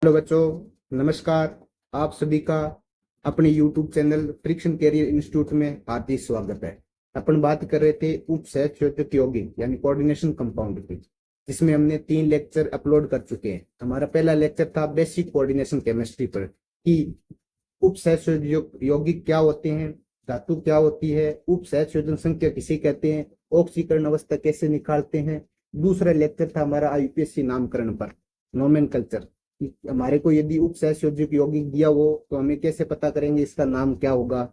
Hello बच्चों, नमस्कार। आप सभी का अपने YouTube channel Friction Career Institute में हार्दिक स्वागत है। अपन बात कर रहे थे उप सहसंयोजक यौगिक यानी कोऑर्डिनेशन कंपाउंड की, जिसमें हमने 3 लेक्चर अपलोड कर चुके हैं। हमारा पहला लेक्चर था बेसिक कोऑर्डिनेशन केमिस्ट्री पर कि उप सहसंयोजक यौगिक क्या होते हैं, धातु क्या होती है, उप सहसंयोजन संख्या किसे कहते हैं, ऑक्सीकरण अवस्था कैसे निकालते हैं। दूसरा लेक्चर था हमारा आईपीएससी नामकरण पर, नोमेनकल्चर। हमारे को यदि उप सहसंयोजक यौगिक दिया हो तो हमें कैसे पता करेंगे इसका नाम क्या होगा।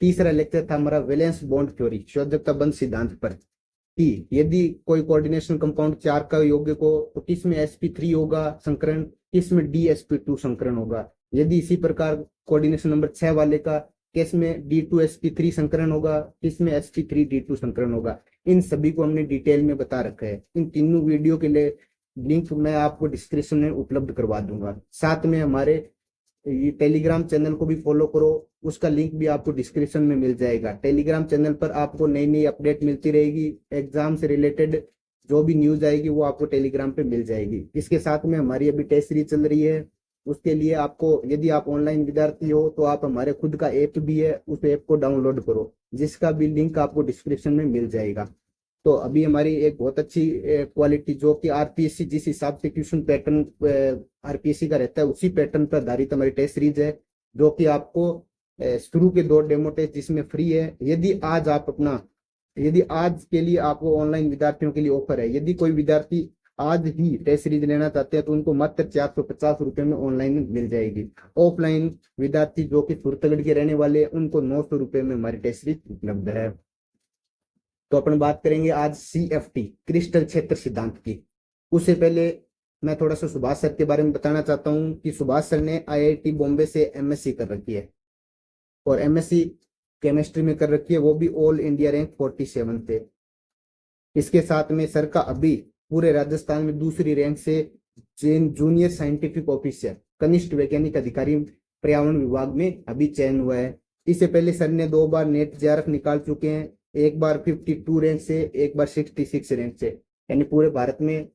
तीसरा लेक्चर था हमारा वैलेंस बॉन्ड थ्योरी, संयोजकता बंध सिद्धांत पर, कि यदि कोई कोऑर्डिनेशन कंपाउंड 4 का यौगिक हो तो किसमें sp3 होगा संकरण, किसमें dsp2 संकरण होगा। यदि इसी प्रकार कोऑर्डिनेशन नंबर 6 वाले का किसमें d2sp3 संकरण होगा, किसमें sp3d2 संकरण होगा। इन सभी को हमने डिटेल में बता रखा है। इन तीनों वीडियो के लिए लिंक मैं आपको डिस्क्रिप्शन में उपलब्ध करवा दूंगा। साथ में हमारे ये टेलीग्राम चैनल को भी फॉलो करो, उसका लिंक भी आपको डिस्क्रिप्शन में मिल जाएगा। टेलीग्राम चैनल पर आपको नई नई अपडेट मिलती रहेगी, एग्जाम से रिलेटेड जो भी न्यूज आएगी वो आपको टेलीग्राम पे मिल जाएगी। इसके साथ में हमारी अभी टेस्ट सीरीज चल रही है, उसके लिए आपको, यदि आप ऑनलाइन विद्यार्थी हो तो आप हमारे खुद का ऐप भी है, उस ऐप को डाउनलोड करो, जिसका भी लिंक आपको डिस्क्रिप्शन में मिल जाएगा। तो अभी हमारी एक बहुत अच्छी क्वालिटी, जो कि आरपीएससी जिस हिसाब से क्वेश्चन पैटर्न आरपीएससी का रहता है उसी पैटर्न पर आधारित हमारी टेस्ट सीरीज है, जो कि आपको शुरू के 2 डेमो टेस्ट जिसमें फ्री है। यदि आज के लिए आपको ऑनलाइन विद्यार्थियों के लिए ऑफर है, यदि कोई विद्यार्थी आज ही टेस्ट सीरीज लेना चाहते हैं तो उनको मात्र 450 रुपए में ऑनलाइन मिल जाएगी। ऑफलाइन विद्यार्थी जो कि सुरतगढ़ के रहने वाले हैं उनको 900 रुपए में हमारी टेस्ट सीरीज उपलब्ध है। तो अपन बात करेंगे आज CFT क्रिस्टल क्षेत्र सिद्धांत की। उससे पहले मैं थोड़ा सा सुभाष सर के बारे में बताना चाहता हूँ कि सुभाष सर ने IIT बॉम्बे से MSc कर रखी है और MSc केमिस्ट्री में कर रखी है, वो भी ऑल इंडिया रैंक 47 थे। इसके साथ में सर का अभी पूरे राजस्थान में दूसरी रैंक से जूनियर साइंटिफिक ऑफिसर कनिष्ठ वैज्ञानिक अधिकारी पर्यावरण विभाग में अभी चयन हुआ है। इससे पहले सर ने 2 बार नेट जेआरएफ निकाल चुके हैं, एक बार 52 रैंक से, एक बार 66 रैंक से। यानी पूरे भारत में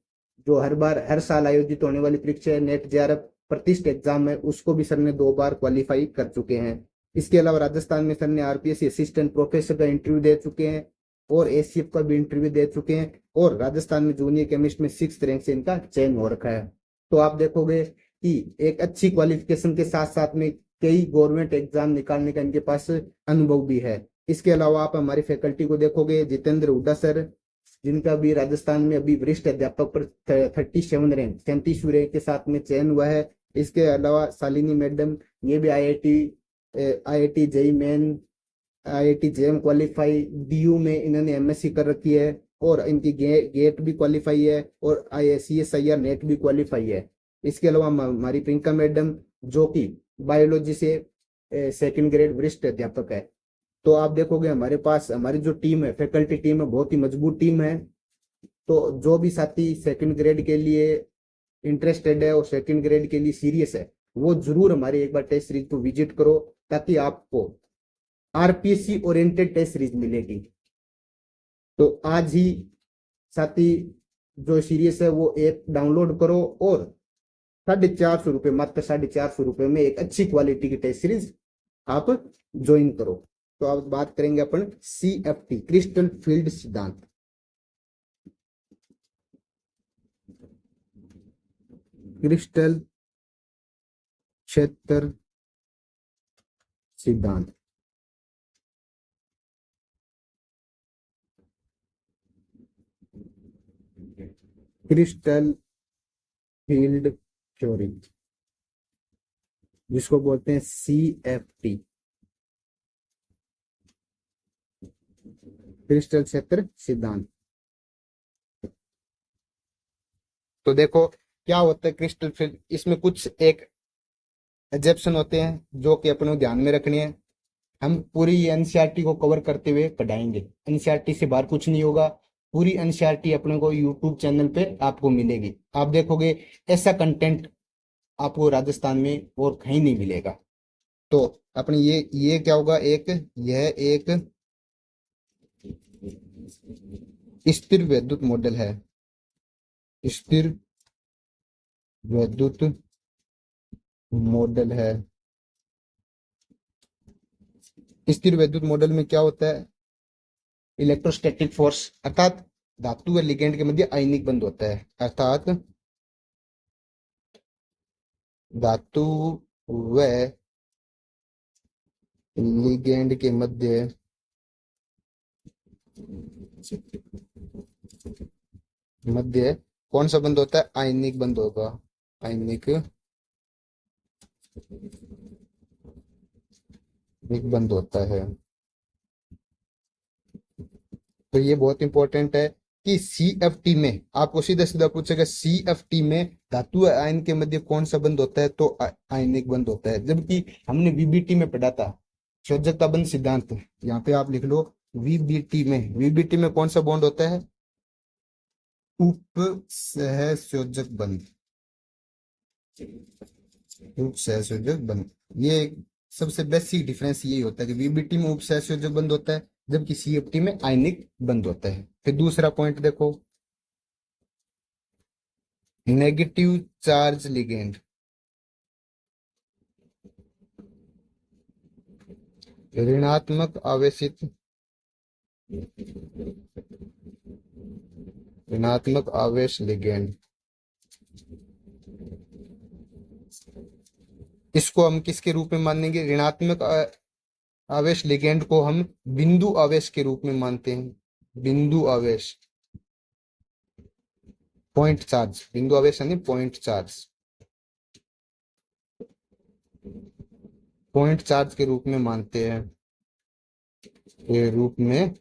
जो हर साल आयोजित होने वाली परीक्षा है नेट जेआरएफ प्रतिष्ठित एग्जाम है, उसको भी सर ने 2 बार क्वालिफाई कर चुके हैं। इसके अलावा राजस्थान में सर ने आरपीएससी असिस्टेंट प्रोफेसर का इंटरव्यू दे चुके हैं और एसीएफ का भी इंटरव्यू दे चुके हैं, और राजस्थान में जूनियर केमिस्ट में 6th रैंक से इनका चयन हो रखा है। तो आप देखोगे कि एक अच्छी क्वालिफिकेशन के साथ साथ में कई गवर्नमेंट एग्जाम निकालने का इनके पास अनुभव भी है। इसके अलावा आप हमारी फैकल्टी को देखोगे, जितेंद्र हुड्डा सर, जिनका भी राजस्थान में अभी वरिष्ठ अध्यापक पर 37 रैंक 37वीं रैंक के साथ में चयन हुआ है। इसके अलावा शालिनी मैडम, ये भी IIT JEE main, IIT JAM qualify, DU में इन्होंने एमएससी कर रखी है और इनकी गेट भी क्वालिफाई है और CSIR नेट भी क्वालिफाई है। इसके अलावा हमारी प्रियंका मैडम, जो कि बायोलॉजी से 2nd ग्रेड वरिष्ठ अध्यापक है। तो आप देखोगे हमारे पास हमारी जो टीम है, फैकल्टी टीम है, बहुत ही मजबूत टीम है। तो जो भी साथी 2nd ग्रेड के लिए इंटरेस्टेड है और 2nd ग्रेड के लिए सीरियस है, वो जरूर हमारे एक बार टेस्ट सीरीज को विजिट करो, ताकि आपको आरपीएससी ओरिएंटेड टेस्ट सीरीज मिलेगी। तो आज ही साथी जो सीरियस है वो ऐप डाउनलोड करो और 450 रुपये, मात्र 450 रुपये में एक अच्छी क्वालिटी की टेस्ट सीरीज आप ज्वाइन करो। तो अब बात करेंगे अपन CFT क्रिस्टल फील्ड सिद्धांत। क्रिस्टल क्षेत्र सिद्धांत। क्रिस्टल फील्ड थ्योरी, जिसको बोलते हैं CFT क्रिस्टल क्षेत्र सिद्धांत। तो देखो क्या होता है क्रिस्टल फील्ड, इसमें कुछ एक एग्जेप्शन होते हैं जो कि अपने को ध्यान में रखने हैं। हम पूरी एनसीईआरटी को कवर करते हुए पढ़ाएंगे, एनसीईआरटी से बाहर कुछ नहीं होगा। पूरी एनसीईआरटी अपने को यूट्यूब चैनल पे आपको मिलेगी। आप देखोगे ऐसा कंटेंट आपको राजस्थान में और कहीं नहीं मिलेगा। तो अपने ये क्या होगा, यह एक स्थिर वैद्युत मॉडल है, स्थिर वैद्युत मॉडल है। स्थिर वैद्युत मॉडल में क्या होता है, इलेक्ट्रोस्टैटिक फोर्स अर्थात धातु व लिगेंड के मध्य आयनिक बंध होता है, अर्थात धातु व लिगेंड के मध्य मध्य कौन सा बंध होता है, आयनिक बंध होगा, आयनिक एक बंध होता है। तो ये बहुत इंपॉर्टेंट है कि CFT में आपको सीधा सीधा पूछेगा, CFT में धातु आयन के मध्य कौन सा बंध होता है, तो आयनिक बंध होता है। जबकि हमने VBT में पढ़ा था संयोजकता बंध सिद्धांत, यहाँ पे आप लिख लो VBT में कौन सा बॉन्ड होता है, उप सहसंयोजक बंध, उप सहसंयोजक बंध। ये सबसे बेसिक डिफरेंस यही होता है कि VBT में उप सहसंयोजक बंध होता है, जबकि CFT में आयनिक बंध होता है। फिर दूसरा पॉइंट देखो, नेगेटिव चार्ज लिगेंड, ऋणात्मक आवेशित, ऋणात्मक आवेश लिगेंड, इसको हम किसके रूप में मानेंगे, ऋणात्मक आवेश लिगेंड को हम बिंदु आवेश के रूप में मानते हैं, बिंदु आवेश, पॉइंट चार्ज, बिंदु आवेश यानी पॉइंट चार्ज, पॉइंट चार्ज के रूप में मानते हैं, के रूप में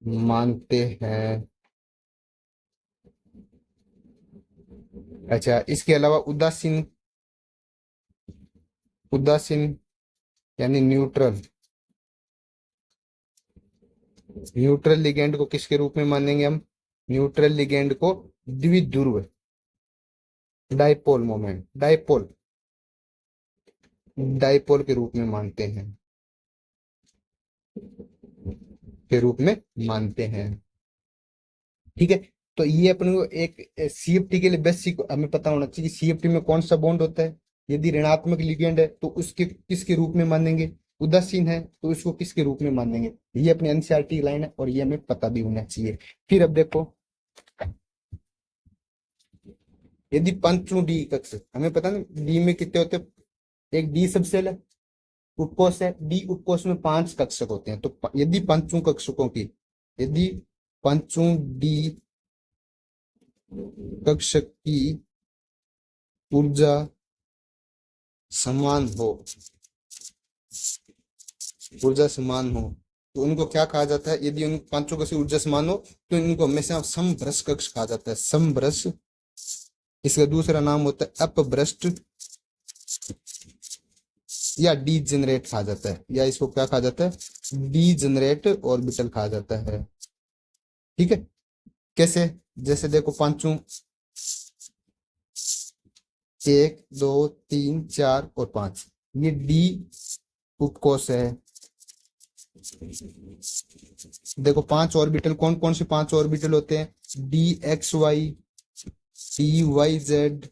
मानते हैं। अच्छा, इसके अलावा उदासीन, उदासीन यानी न्यूट्रल, न्यूट्रल लिगेंड को किसके रूप में मानेंगे हम, न्यूट्रल लिगेंड को द्विध्रुव, डाइपोल मोमेंट, डाइपोल, डाइपोल के रूप में मानते हैं, के रूप में मानते हैं। ठीक है, तो ये अपने को एक CFT के लिए बेसिक हमें पता होना चाहिए कि CFT में कौन सा बॉन्ड होता है। यदि ऋणात्मक लिगेंड है तो उसके किसके रूप में मानेंगे, उदासीन है तो इसको किसके रूप में मानेंगे। ये अपनी NCERT लाइन है और ये हमें पता भी होना चाहिए। फिर अब देखो, यदि पंचू डी कक्ष, हमें पता ना डी में कितने होते हैं, एक डी सबसेल है, उपकोष है, डी उपकोष में 5 कक्षक होते हैं। तो यदि पंचू कक्षकों की, यदि पंचू डी कक्षक की ऊर्जा समान हो, ऊर्जा समान हो तो उनको क्या कहा जाता है, यदि उन पांचों कक्षक ऊर्जा समान हो तो इनको हमेशा समभ्रष्ट कक्ष कहा जाता है, समभ्रष्ट। इसका दूसरा नाम होता है अपभ्रष्ट या डीजेनरेट कहा जाता है, या इसको क्या कहा जाता है, डीजेनरेट ऑर्बिटल कहा जाता है। ठीक है, कैसे, जैसे देखो पांचों 1 2 3 4 और 5, ये डी उपकोष है। देखो 5 ऑर्बिटल, कौन कौन से 5 ऑर्बिटल होते हैं, DXY, DYZ,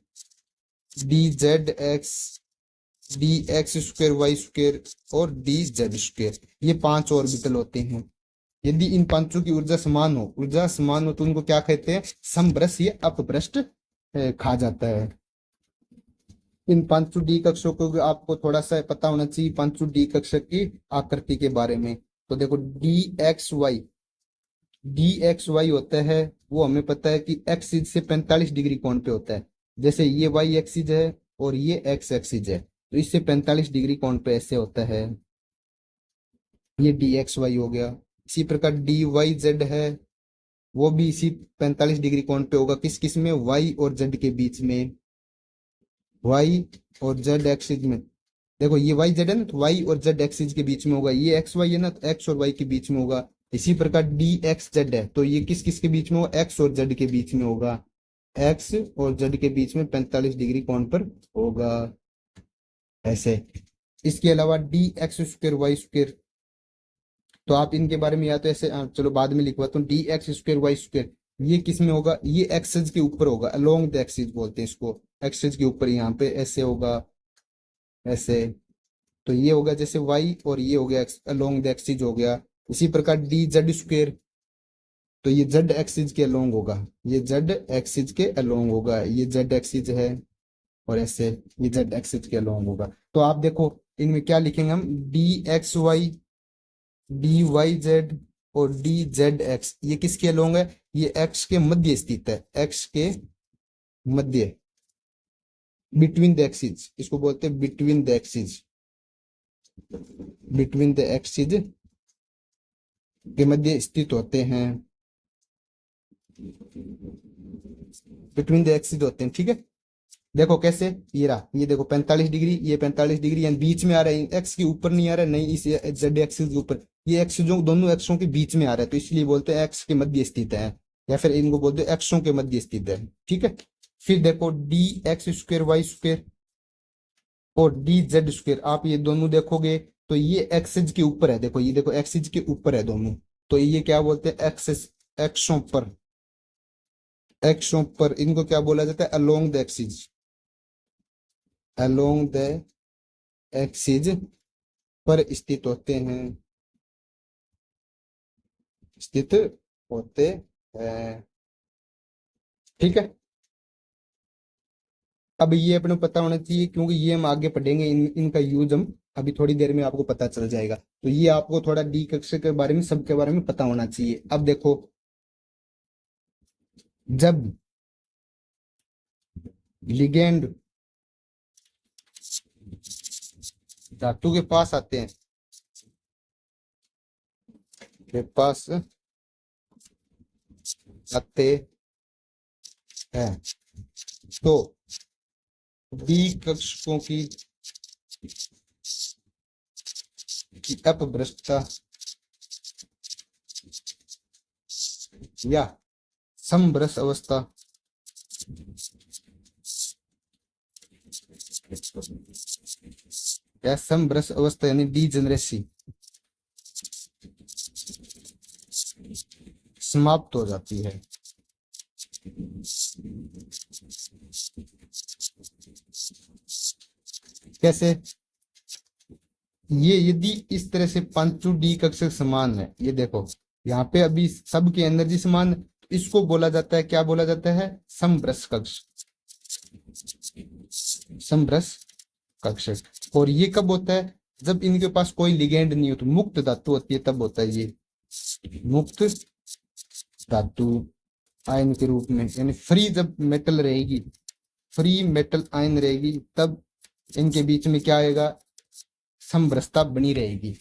DZX, DX2Y2 और DZ2, ये 5 ऑर्बिटल होते हैं। यदि इन पांचों की ऊर्जा समान हो, ऊर्जा समान हो तो उनको क्या कहते हैं, समभ्रष्ट या अपभ्रष्ट कहा जाता है। इन पांचों डी कक्षों को आपको थोड़ा सा पता होना चाहिए, पांचों डी कक्षक की आकृति के बारे में। तो देखो DXY होता है, वो हमें पता है कि एक्सिस से 45 डिग्री कोण पे होता है। जैसे ये Y एक्सिस है और ये X एक्सिस है, तो इससे 45 डिग्री कोण पे ऐसे होता है, ये DXY हो गया। इसी प्रकार DYZ है, वो भी इसी 45 डिग्री कोण पे होगा, किस किस में, Y और Z के बीच में, Y और Z एक्सिस में। देखो ये YZ है ना, तो Y और Z एक्सिस के बीच में होगा, ये XY है ना, तो X और Y के बीच में होगा। इसी प्रकार DXZ है, तो ये किस किस के बीच में होगा, X और Z के बीच में होगा, X और Z के बीच में 45 डिग्री कोण पर होगा, ऐसे। इसके अलावा DX2Y2, तो आप इनके बारे में या तो ऐसे चलो बाद में लिखवाता हूँ, DX2Y2 ये किस में होगा, ये एक्सिस के ऊपर होगा, अलोंग द एक्सिस बोलते हैं इसको, एक्सिस के ऊपर यहाँ पे ऐसे होगा। ऐसे। तो ये होगा जैसे y, और ये हो गया अलोंग द एक्सिस हो गया। इसी प्रकार डी जेड स्क्वेयर, तो ये जेड एक्सिस के अलोंग होगा, ये जेड एक्सिस के अलोंग होगा, ये जेड एक्सिस है, और ऐसे ये जेड एक्सिस के अलोंग होगा। तो आप देखो इनमें क्या लिखेंगे हम, d x y, d y z और डी जेड एक्स, ये किसके अलोंग है, ये एक्स के मध्य स्थित है, एक्स के मध्य, बिटवीन द एक्सिस, इसको बोलते हैं between the axis, between the axis के मध्य स्थित होते हैं, बिटवीन द एक्सिस होते हैं, ठीक है। देखो कैसे, ये रहा, ये देखो 45 डिग्री, ये 45 डिग्री, यानी बीच में आ रहा है, एक्स के ऊपर नहीं आ रहा है, नहीं इस जेड एक्सिस के ऊपर, ये एक्स जो दोनों एक्सों के बीच में आ रहा है, तो इसलिए बोलते हैं एक्स के मध्य स्थित है, या फिर इनको बोलते हैं एक्सों के मध्य स्थित है, ठीक है। फिर देखो d x square y square और डी जेड स्क्वेयर, आप ये दोनों देखोगे तो ये एक्सिस के ऊपर है, देखो ये देखो एक्सिस के ऊपर है दोनों, तो ये क्या बोलते हैं, एक्सिस, एक्सों पर, एक्सों पर, इनको क्या बोला जाता है, along the axis, along the axis पर स्थित होते हैं, स्थित होते हैं, ठीक है। अब ये अपने को पता होना चाहिए, क्योंकि ये हम आगे पढ़ेंगे, इनका यूज हम अभी थोड़ी देर में आपको पता चल जाएगा, तो ये आपको थोड़ा डी कक्षा के बारे में, सबके बारे में पता होना चाहिए। अब देखो, जब लिगेंड धातु के पास आते हैं, के पास आते हैं, तो डी कक्षकों की अपभ्रष्टता या समभ्रष्ट अवस्था या समभ्रष्ट अवस्था यानी डीजेनरेसी समाप्त हो जाती है। कैसे, ये यदि इस तरह से पांचों डी कक्षक समान है, ये देखो यहाँ पे अभी सबकी एनर्जी समान है, तो इसको बोला जाता है, क्या बोला जाता है, समभ्रष्ट कक्ष, समभ्रष्ट कक्षक। और ये कब होता है, जब इनके पास कोई लिगेंड नहीं हो, तो मुक्त धातु होती है, तब होता है ये मुक्त धातु आयन के रूप में, यानी फ्री जब मेटल रहेगी, फ्री मेटल आयन रहेगी, तब इनके बीच में क्या आएगा, समभ्रष्टता बनी रहेगी।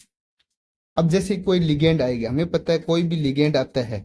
अब जैसे कोई लिगेंड आएगा, हमें पता है कोई भी लिगेंड आता है,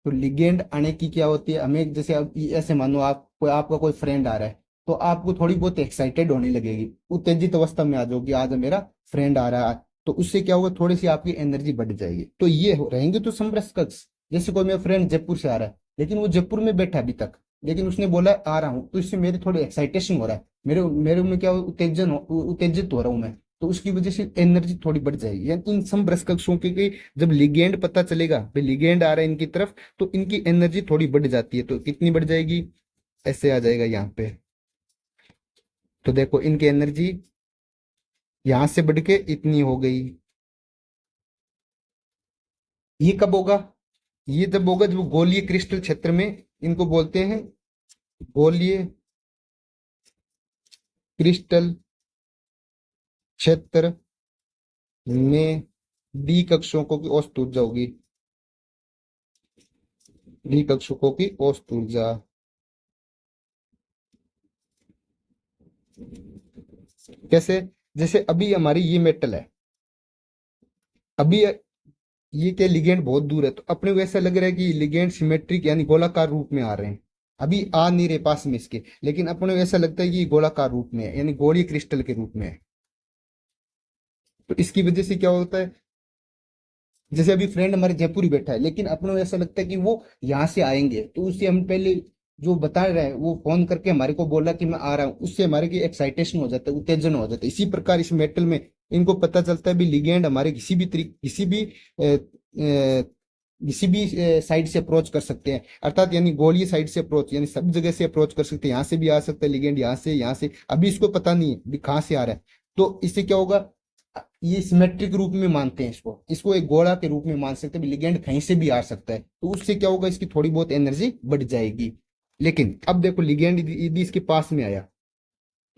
तो लिगेंड आने की क्या होती है, हमें जैसे अब ऐसे मानो आप कोई, आपका कोई फ्रेंड आ रहा है, तो आपको थोड़ी बहुत एक्साइटेड होने लगेगी, उत्तेजित अवस्था में आ जाओगी, आज मेरा फ्रेंड आ रहा है, तो उससे क्या होगा, थोड़ी सी आपकी एनर्जी बढ़ जाएगी, तो ये रहेंगे तो समभ्रष्ट कक्ष। जैसे कोई मेरा फ्रेंड जयपुर से आ रहा है, लेकिन वो जयपुर में बैठा अभी तक, लेकिन उसने बोला आ रहा हूँ, तो इससे मेरी थोड़ी एक्साइटेशन हो रहा है, मेरे मेरे में क्या उत्तेजित हो रहा हूँ मैं, तो उसकी वजह से एनर्जी थोड़ी बढ़ जाएगी। यानी इन समभ्रष्ट कक्षों की जब लिगेंड पता चलेगा भाई लिगेंड आ रहा है इनकी तरफ, तो इनकी एनर्जी थोड़ी बढ़ जाती है, तो कितनी बढ़ जाएगी, ऐसे आ जाएगा यहाँ पे, तो देखो इनकी एनर्जी यहां से बढ़ के इतनी हो गई। ये कब होगा, ये जब होगा जब गोलीय क्रिस्टल क्षेत्र में, इनको बोलते हैं गोलीय क्रिस्टल क्षेत्र में डी कक्षकों की औसत ऊर्जा होगी, डी कक्षकों की औसत ऊर्जा। कैसे, जैसे अभी हमारी ये मेटल है, अभी ये क्या लिगेंड बहुत दूर है, तो अपने को ऐसा लग रहा है कि लिगेंड सिमेट्रिक यानी गोलाकार रूप में आ रहे हैं, अभी आ नहीं रहे पास में इसके, लेकिन अपने को ऐसा लगता है कि ये गोलाकार रूप में है, यानी गोलीय क्रिस्टल के रूप में है। तो इसकी वजह से क्या होता है, जैसे अभी फ्रेंड हमारे जयपुर ही बैठा है, लेकिन अपने को ऐसा लगता है कि वो यहाँ से आएंगे, तो उससे हम पहले जो बता रहे हैं, वो फोन करके हमारे को बोला कि मैं आ रहा हूँ, उससे हमारे की एक्साइटेशन हो जाता है, उत्तेजन हो जाता है। इसी प्रकार इस मेटल में इनको पता चलता है भी लिगेंड हमारे किसी भी तरीके, किसी भी साइड से अप्रोच कर सकते हैं, अर्थात यानी गोलीय साइड से अप्रोच, यानी सब जगह से अप्रोच कर सकते हैं, यहाँ से भी आ सकता है लिगेंड, यहाँ से, यहाँ से, अभी इसको पता नहीं है भी कहाँ से आ रहा है, तो इससे क्या होगा, ये सिमेट्रिक रूप में मानते हैं इसको, इसको एक गोला के रूप में मान सकते हैं, लिगेंड कहीं से भी आ सकता है, तो उससे क्या होगा, इसकी थोड़ी बहुत एनर्जी बढ़ जाएगी। लेकिन अब देखो लिगेंड यदि इसके पास में आया,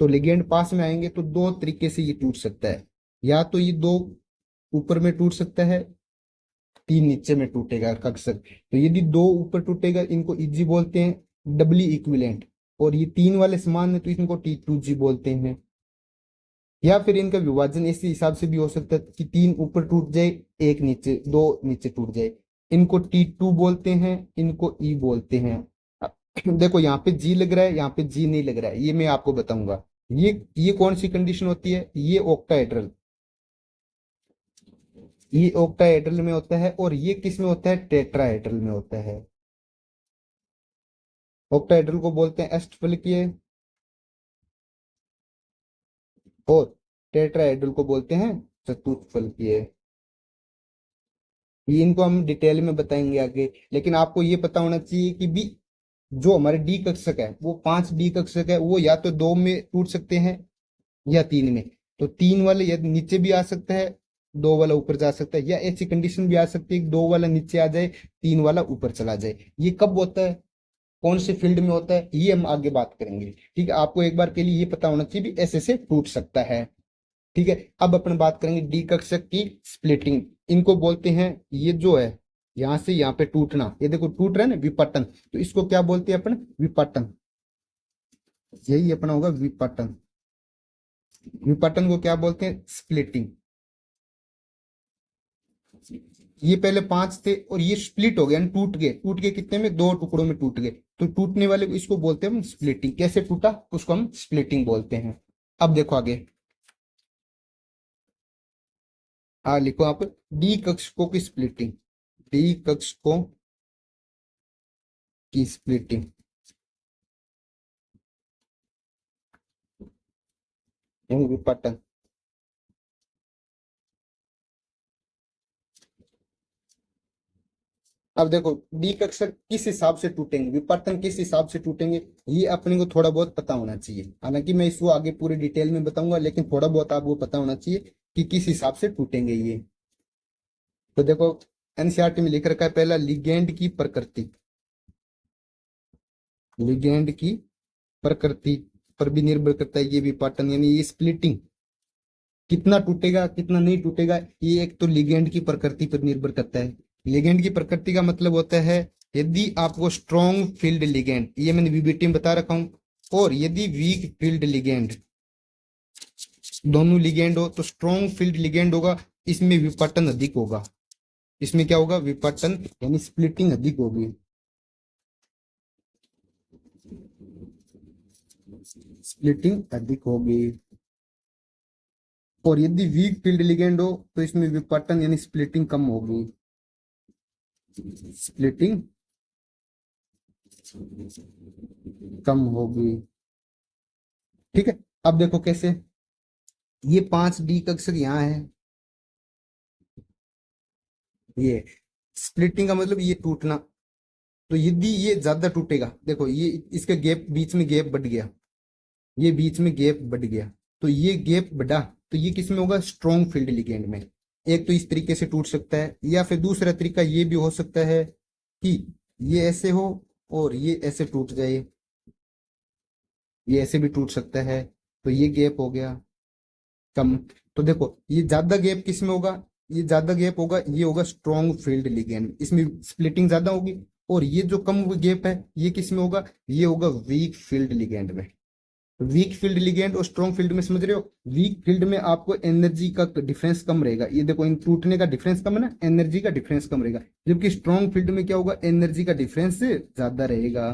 तो लिगेंड पास में आएंगे तो दो तरीके से ये टूट सकता है, या तो ये दो ऊपर में टूट सकता है, तीन नीचे में टूटेगा अक्सर। तो यदि दो ऊपर टूटेगा इनको इजी बोलते हैं डबली इक्विवेलेंट, और ये तीन वाले समान है तो इनको T2G बोलते हैं। या फिर इनका विभाजन इस हिसाब से भी हो सकता है कि तीन ऊपर टूट जाए, एक नीचे, दो नीचे टूट जाए, इनको T2 बोलते हैं, इनको E बोलते हैं। देखो यहाँ पे G लग रहा है, यहाँ पे G नहीं लग रहा है, ये मैं आपको बताऊंगा। ये कौन सी कंडीशन होती है, ये ऑक्टाहेड्रल, ये ऑक्टाहेड्रल में होता है, और ये किस में होता है, टेट्राहेड्रल में होता है। ऑक्टाहेड्रल को बोलते हैं अष्टफलकीय, और टेट्राहेड्रल को बोलते हैं चतुष्फलकीय। ये इनको हम डिटेल में बताएंगे आगे, लेकिन आपको ये पता होना चाहिए कि भी जो हमारे डी कक्षक है वो 5D कक्षक है, वो या तो दो में टूट सकते हैं या तीन में। तो तीन वाले या नीचे भी आ सकता है, दो वाला ऊपर जा सकता है, या ऐसी कंडीशन भी आ सकती है कि दो वाला नीचे आ जाए, तीन वाला ऊपर चला जाए। ये कब होता है, कौन से फील्ड में होता है, ये हम आगे बात करेंगे। ठीक है, आपको एक बार के लिए ये पता होना चाहिए भी ऐसे से टूट सकता है। ठीक है, अब अपन बात करेंगे डी कक्षक की स्प्लिटिंग। इनको बोलते हैं, ये जो है यहां से यहाँ पे टूटना, ये देखो टूट रहा है ना, विपटन, तो इसको क्या बोलते हैं अपन, विपटन। यही अपना होगा विपटन। विपटन को क्या बोलते हैं, स्प्लिटिंग। ये पहले पांच थे और ये स्प्लिट हो गया, टूट गए, टूट गए कितने में, दो टुकड़ों में टूट गए, तो टूटने वाले को इसको बोलते हैं हम स्प्लिटिंग। कैसे टूटा उसको हम स्प्लिटिंग बोलते हैं। अब देखो आगे, लिखो आप, डी कक्षकों की स्प्लिटिंग, डी कक्षकों की स्प्लिटिंग, यानी विपटन। अब देखो डी कक्षक किस हिसाब से टूटेंगे, विपटन किस हिसाब से टूटेंगे, ये अपने को थोड़ा बहुत पता होना चाहिए। हालांकि मैं इसको आगे पूरे डिटेल में बताऊंगा, लेकिन थोड़ा बहुत आपको पता होना चाहिए कि किस हिसाब से टूटेंगे ये। तो देखो एनसीईआरटी में लिख रखा है, पहला लिगेंड की प्रकृति, लिगेंड की प्रकृति पर भी निर्भर करता है ये विपाटन, यानी ये स्प्लिटिंग कितना टूटेगा कितना नहीं टूटेगा, ये एक तो लिगेंड की प्रकृति पर निर्भर करता है। लिगेंड की प्रकृति का मतलब होता है, यदि आपको स्ट्रॉन्ग फील्ड लिगेंड, ये मैंने वीबीटी में बता रखा हूं, और यदि वीक फील्ड लिगेंड, दोनों लिगेंड हो, तो स्ट्रॉन्ग फील्ड लिगेंड होगा, इसमें विपटन अधिक होगा। इसमें क्या होगा, विपटन यानी स्प्लिटिंग अधिक होगी, स्प्लिटिंग अधिक होगी। और यदि वीक फील्ड लिगेंड हो तो इसमें विपटन यानी स्प्लिटिंग कम होगी, स्प्लिटिंग कम होगी। ठीक है, अब देखो कैसे, ये 5D कक्षक यहाँ है, ये स्प्लिटिंग का मतलब ये टूटना। तो यदि ये ज्यादा टूटेगा, देखो ये इसका गैप, बीच में गैप बढ़ गया, ये बीच में गैप बढ़ गया, तो ये गैप बढ़ा, तो ये किस में होगा, स्ट्रॉन्ग फील्ड लिगेंड में। एक तो इस तरीके से टूट सकता है, या फिर दूसरा तरीका ये भी हो सकता है कि ये ऐसे हो और ये ऐसे टूट जाए, ये ऐसे भी टूट सकता है, तो ये गैप हो गया कम। तो देखो ये ज्यादा गैप किस में होगा, ये ज्यादा गैप होगा, ये होगा स्ट्रॉन्ग फील्ड लिगेंड, इसमें स्प्लिटिंग ज्यादा होगी। और ये जो कम गैप है ये किस में होगा, ये होगा वीक फील्ड लिगेंड में। वीक फील्ड लिगेंड और स्ट्रॉन्ग फील्ड में समझ रहे हो, वीक फील्ड में आपको एनर्जी का डिफरेंस कम रहेगा, ये देखो इन टूटने का डिफरेंस कम है ना, एनर्जी का डिफरेंस कम रहेगा। जबकि स्ट्रॉन्ग फील्ड में क्या होगा, एनर्जी का डिफरेंस ज्यादा रहेगा।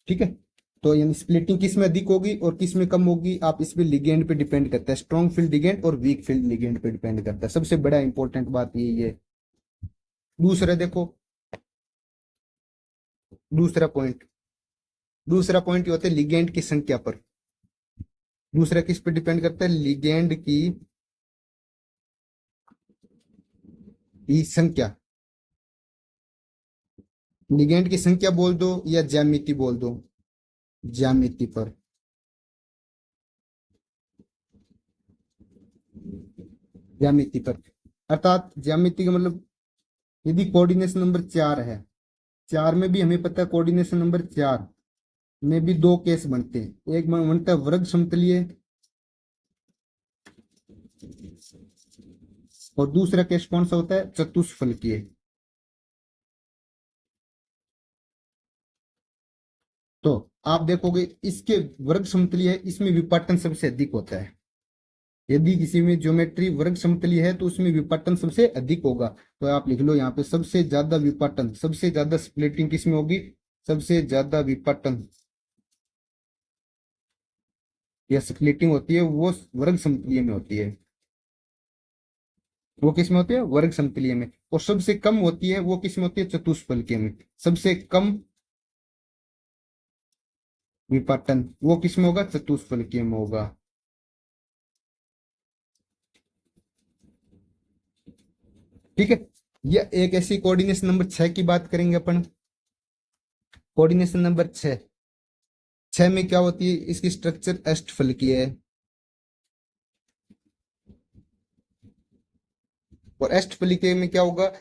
ठीक है, तो यानी स्प्लिटिंग किस में अधिक होगी और किस में कम होगी, आप इस पे लिगेंड पे डिपेंड करता है, स्ट्रॉन्ग फील्ड लिगेंड और वीक फील्ड लिगेंड पे डिपेंड करता है। सबसे बड़ा इंपॉर्टेंट बात यही है। दूसरा देखो, दूसरा पॉइंट, दूसरा पॉइंट ये होता है लिगेंड की संख्या पर। दूसरा किस पे डिपेंड करता है, लिगेंड की संख्या, लिगेंड की संख्या बोल दो या ज्यामिति बोल दो, ज्यामिति पर। ज्यामिति पर। अर्थात ज्यामिति का मतलब यदि कोऑर्डिनेशन नंबर 4 है, 4 में भी हमें पता है कोऑर्डिनेशन नंबर 4 में भी दो केस बनते हैं। एक बनता है वर्ग समतलीय और दूसरा केस कौन सा होता है, चतुष्फलकीय। तो आप देखोगे इसके वर्ग समतलीय है, इसमें विपाटन सबसे अधिक होता है। यदि किसी में ज्योमेट्री वर्ग समतलीय है तो उसमें विपाटन सबसे अधिक होगा। तो आप लिख लो यहाँ पे सबसे ज्यादा विपाटन, सबसे ज्यादा स्प्लिटिंग किसमें होगी, सबसे ज्यादा विपाटन या स्प्लिटिंग होती है वो वर्ग समतलीय में होती है। वो किस में होती है, वर्ग समतलीय में। और सबसे कम होती है वो किस में होती है, चतुष्फलकीय में। सबसे कम विपाटन वो किस में होगा, चतुष्फलकीय में होगा। ठीक है। यह एक ऐसी कोऑर्डिनेशन नंबर 6 की बात करेंगे अपन। कोऑर्डिनेशन नंबर 6, 6 में क्या होती है, इसकी स्ट्रक्चर अष्टफलकीय है। और अष्टफलकीय में क्या होगा,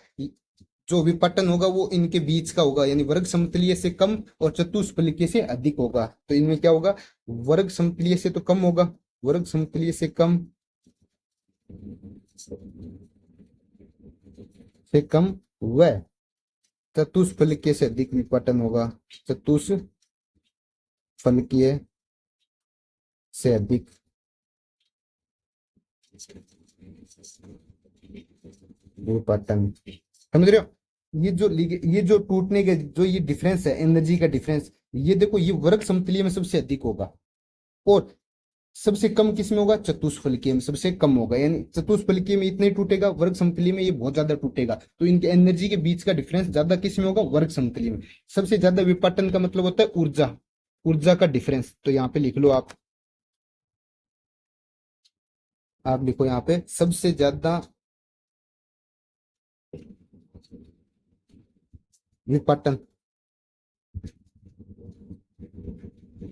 जो विपाटन होगा वो इनके बीच का होगा, यानी वर्ग समतलीय से कम और चतुष्फलकीय से अधिक होगा। तो इनमें क्या होगा, वर्ग समतलीय से तो कम होगा, वर्ग समतलीय से कम व चतुष्फलकीय से अधिक विपाटन होगा, चतुष्फलकीय से अधिक। विपाटन समझ रहे हो। ये जो टूटने के जो ये डिफरेंस है, एनर्जी का डिफरेंस, ये देखो ये वर्ग समतलीय में सबसे अधिक होगा और सबसे कम किस में होगा, चतुष्फलकीय में सबसे कम होगा। यानी चतुष्फलकीय में इतना ही टूटेगा, वर्ग समतलीय में ये बहुत ज्यादा टूटेगा। तो इनके एनर्जी के बीच का डिफरेंस ज्यादा किस में होगा, वर्ग समतलीय में। सबसे ज्यादा विपाटन का मतलब होता है ऊर्जा, ऊर्जा का डिफरेंस। तो यहाँ पे लिख लो आप लिखो यहाँ पे सबसे ज्यादा विपाटन,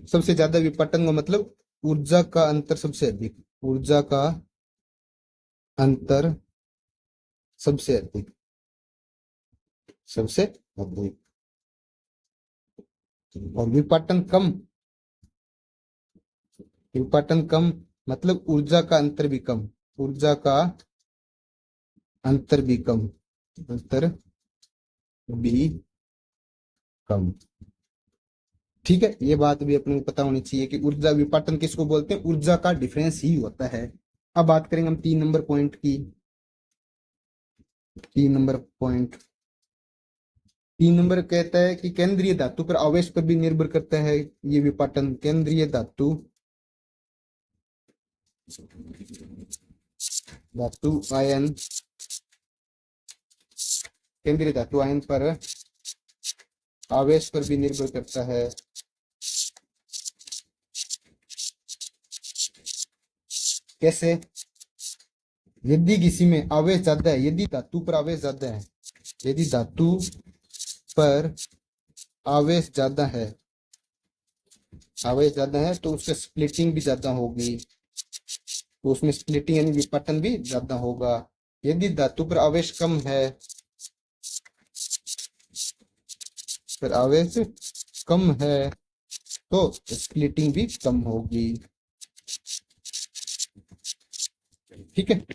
सबसे ज्यादा विपाटन का मतलब ऊर्जा का अंतर सबसे अधिक, ऊर्जा का अंतर सबसे अधिक, सबसे अधिक। और विपाटन कम, विपाटन कम मतलब ऊर्जा का अंतर भी कम, ऊर्जा का अंतर भी कम, अंतर भी कम। ठीक है, ये बात भी अपने को पता होनी चाहिए कि ऊर्जा विपाटन किसको बोलते हैं, ऊर्जा का डिफरेंस ही होता है। अब बात करेंगे हम 3 नंबर पॉइंट की। 3 नंबर पॉइंट, 3 नंबर कहता है कि केंद्रीय धातु पर आवेश पर भी निर्भर करता है ये विपाटन। केंद्रीय धातु, धातु आयन, केंद्रीय धातु आयन पर आवेश पर भी निर्भर करता है। कैसे, यदि किसी में आवेश ज्यादा है, यदि धातु पर आवेश ज्यादा है, यदि धातु पर आवेश ज्यादा है, आवेश ज्यादा है तो उससे स्प्लिटिंग भी ज्यादा होगी, तो उसमें स्प्लिटिंग यानी विपाटन भी ज्यादा होगा। यदि धातु पर आवेश कम है, पर आवेश कम है तो स्प्लिटिंग भी कम होगी। ठीक है,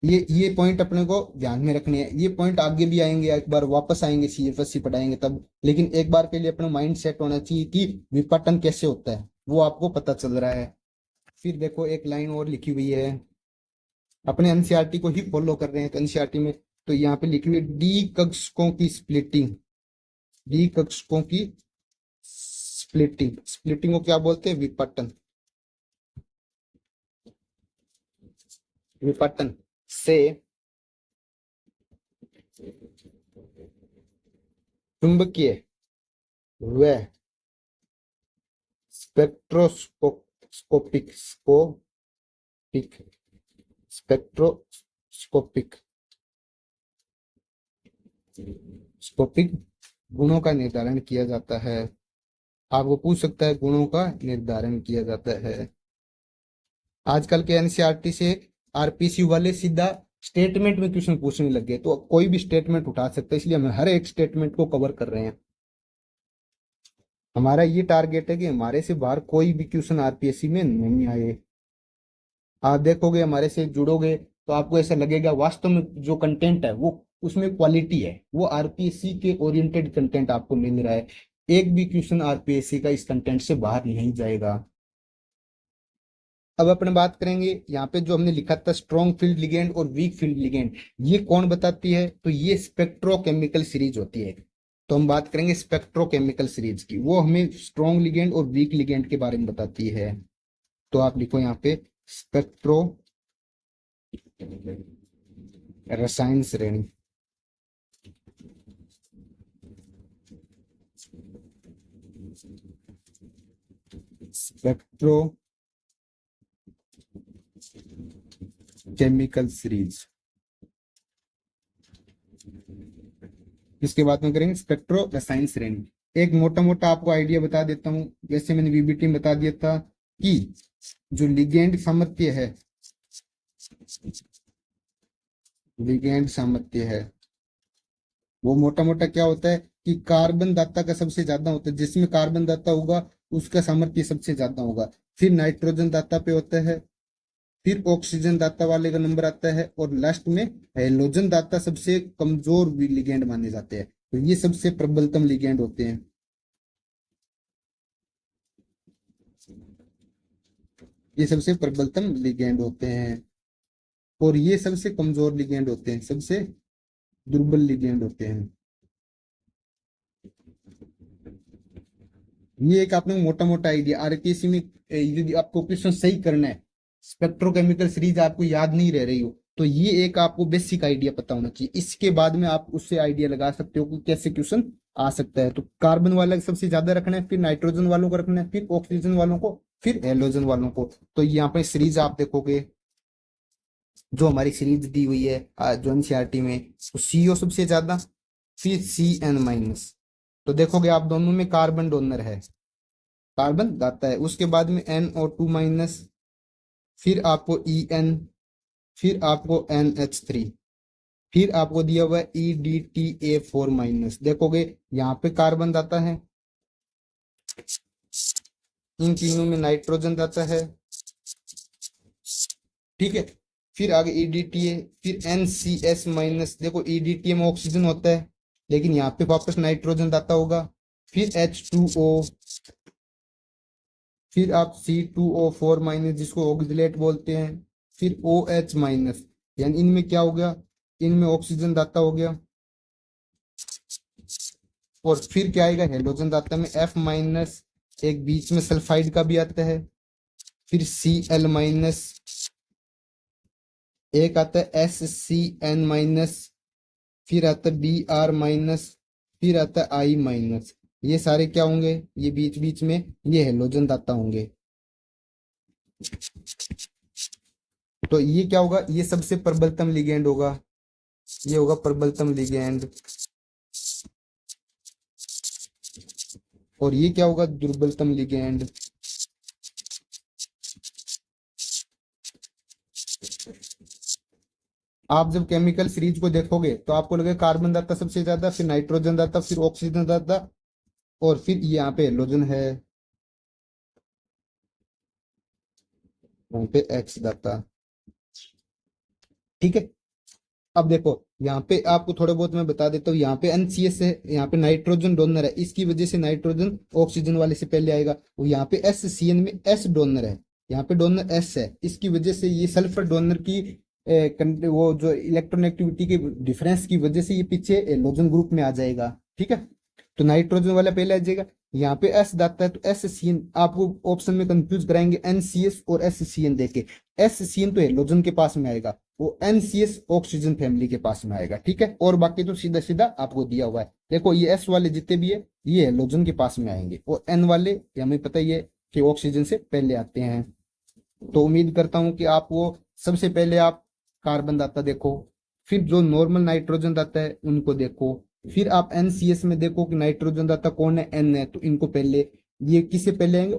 ये पॉइंट अपने को ध्यान में रखने हैं। ये पॉइंट आगे भी आएंगे, एक बार वापस आएंगे सीएफएससी पढ़ाएंगे तब, लेकिन एक बार के लिए अपना माइंड सेट होना चाहिए कि विपाटन कैसे होता है वो आपको पता चल रहा है। फिर देखो एक लाइन और लिखी हुई है, अपने एनसीईआरटी को ही फॉलो कर रहे हैं तो एनसीईआरटी में तो यहाँ पे लिखी हुई है डी कक्षकों की स्प्लिटिंग, डी कक्षकों की स्प्लिटिंग, स्प्लिटिंग को क्या बोलते हैं, विपाटन। विपाटन से चुंबकीय व स्पेक्ट्रोस्कोपिक स्पेक्ट्रोस्कोपिक स्कोपिक गुणों का निर्धारण किया जाता है। आपको पूछ सकता है गुणों का निर्धारण किया जाता है। आजकल के एनसीईआरटी से आरपीसी वाले सीधा स्टेटमेंट में क्वेश्चन पूछने लग गए, तो कोई भी स्टेटमेंट उठा सकता है, इसलिए हम हर एक स्टेटमेंट को कवर कर रहे हैं। हमारा ये टारगेट है कि हमारे से बाहर कोई भी क्वेश्चन आरपीएससी में नहीं आए। आप देखोगे हमारे से जुड़ोगे तो आपको ऐसा लगेगा वास्तव में जो कंटेंट है वो उसमें क्वालिटी है, वो आरपीएससी के ओरिएंटेड कंटेंट आपको मिल रहा है। एक भी क्वेश्चन आरपीएससी का इस कंटेंट से बाहर नहीं जाएगा। अब अपन बात करेंगे यहाँ पे जो हमने लिखा था स्ट्रॉन्ग फील्ड लिगेंड और वीक फील्ड लिगेंड, ये कौन बताती है? तो ये स्पेक्ट्रोकेमिकल सीरीज होती है। तो हम बात करेंगे स्पेक्ट्रोकेमिकल सीरीज की, वो हमें स्ट्रॉन्ग लिगेंड और वीक लिगेंड के बारे में बताती है। तो आप लिखो यहाँ पे स्पेक्ट्रो रसायन श्रेणी। स्पेक्ट्रो केमिकल सीरीज, इसके बाद में करेंगे स्पेक्ट्रो रसायन श्रेणी। एक मोटा मोटा आपको आइडिया बता देता हूं, जैसे मैंने वीबीटी में बता दिया था कि जो लिगेंड सामर्थ्य है, लिगेंड सामर्थ्य है वो मोटा मोटा क्या होता है कि कार्बन दाता का सबसे ज्यादा होता है, जिसमें कार्बन दाता होगा उसका सामर्थ्य सबसे ज्यादा होगा, फिर नाइट्रोजन दाता पे होता है, फिर ऑक्सीजन दाता वाले का नंबर आता है, और लास्ट में हेलोजन दाता सबसे कमजोर लिगेंड माने जाते हैं। तो ये सबसे प्रबलतम लिगेंड होते हैं। ये सबसे प्रबलतम लिगेंड होते हैं और ये सबसे कमजोर लिगेंड होते हैं, सबसे दुर्बल लिगेंड होते हैं। ये एक आपने मोटा मोटा आइडिया आरपीएससी में यदि आपको क्वेश्चन सही करना है, स्पेक्ट्रोकेमिकल सीरीज आपको याद नहीं रह रही हो, तो ये एक आपको बेसिक आइडिया पता होना चाहिए। इसके बाद में आप उससे आइडिया लगा सकते हो कि कैसे क्वेश्चन आ सकता है। तो कार्बन वाला सबसे ज्यादा रखना है, फिर नाइट्रोजन वालों को रखना है, फिर ऑक्सीजन वालों को, फिर हेलोजन वालों को। तो यहाँ पे सीरीज आप देखोगे जो हमारी सीरीज दी हुई है जो एनसीईआरटी में, तो सीओ सबसे ज्यादा, फिर सी एन माइनस। तो देखोगे आप दोनों में कार्बन डोनर है, कार्बन दाता है, उसके बाद में NO2 माइनस, फिर आपको EN, फिर आपको NH3, फिर आपको दिया हुआ है EDTA4 माइनस। देखोगे यहाँ पे कार्बन दाता है, इन तीनों में नाइट्रोजन दाता है, ठीक है। फिर आगे EDTA, फिर NCS माइनस। देखो EDTA में ऑक्सीजन होता है लेकिन यहाँ पे वापस नाइट्रोजन दाता होगा, फिर H2O, फिर आप C2O4 माइनस जिसको ऑक्सीलेट बोलते हैं, फिर OH माइनस। यानी इनमें क्या हो गया, इनमें ऑक्सीजन दाता हो गया, और फिर क्या आएगा हेलोजन दाता में F माइनस, एक बीच में सल्फाइड का भी आता है, फिर Cl माइनस, एक आता है SCN माइनस, फिर आता है Br माइनस, फिर आता है I माइनस। ये सारे क्या होंगे, ये बीच बीच में ये हेलोजन दाता होंगे। तो ये क्या होगा, ये सबसे प्रबलतम लिगेंड होगा, ये होगा प्रबलतम लिगेंड, और ये क्या होगा दुर्बलतम लिगेंड। आप जब केमिकल सीरीज को देखोगे तो आपको लगेगा कार्बन दाता सबसे ज्यादा, फिर नाइट्रोजन दाता, फिर ऑक्सीजन दाता, और फिर यहाँ पे हेलोजन है, यहाँ पे एक्स दाता, ठीक है। अब देखो यहाँ पे आपको थोड़ा बहुत मैं बता देता हूँ, यहाँ पे NCS है, यहाँ पे नाइट्रोजन डोनर है, इसकी वजह से नाइट्रोजन ऑक्सीजन वाले से पहले आएगा। और यहाँ पे SCN में S डोनर है, यहाँ पे डोनर S है, इसकी वजह से ये सल्फर डोनर की वो जो इलेक्ट्रोनेगेटिविटी के डिफरेंस की वजह से ये पीछे हेलोजन ग्रुप में आ जाएगा, ठीक है। तो नाइट्रोजन वाला पहले आ जाएगा। यहाँ पे S दाता है तो SCN, आपको ऑप्शन में कंफ्यूज कराएंगे NCS और SCN देके। SCN तो हेलोजन के पास में आएगा, वो NCS ऑक्सीजन फैमिली के पास में आएगा, ठीक है। और बाकी तो सीधा सीधा आपको दिया हुआ है। देखो ये S वाले जितने भी है ये हेलोजन के पास में आएंगे, और N वाले हमें पता ही है कि ऑक्सीजन से पहले आते हैं। तो उम्मीद करता हूं कि आप वो सबसे पहले आप कार्बन दाता देखो, फिर जो नॉर्मल नाइट्रोजन दाता है उनको देखो, फिर आप NCS में देखो कि नाइट्रोजन दाता कौन है, N है, तो इनको पहले, ये किससे पहले आएंगे,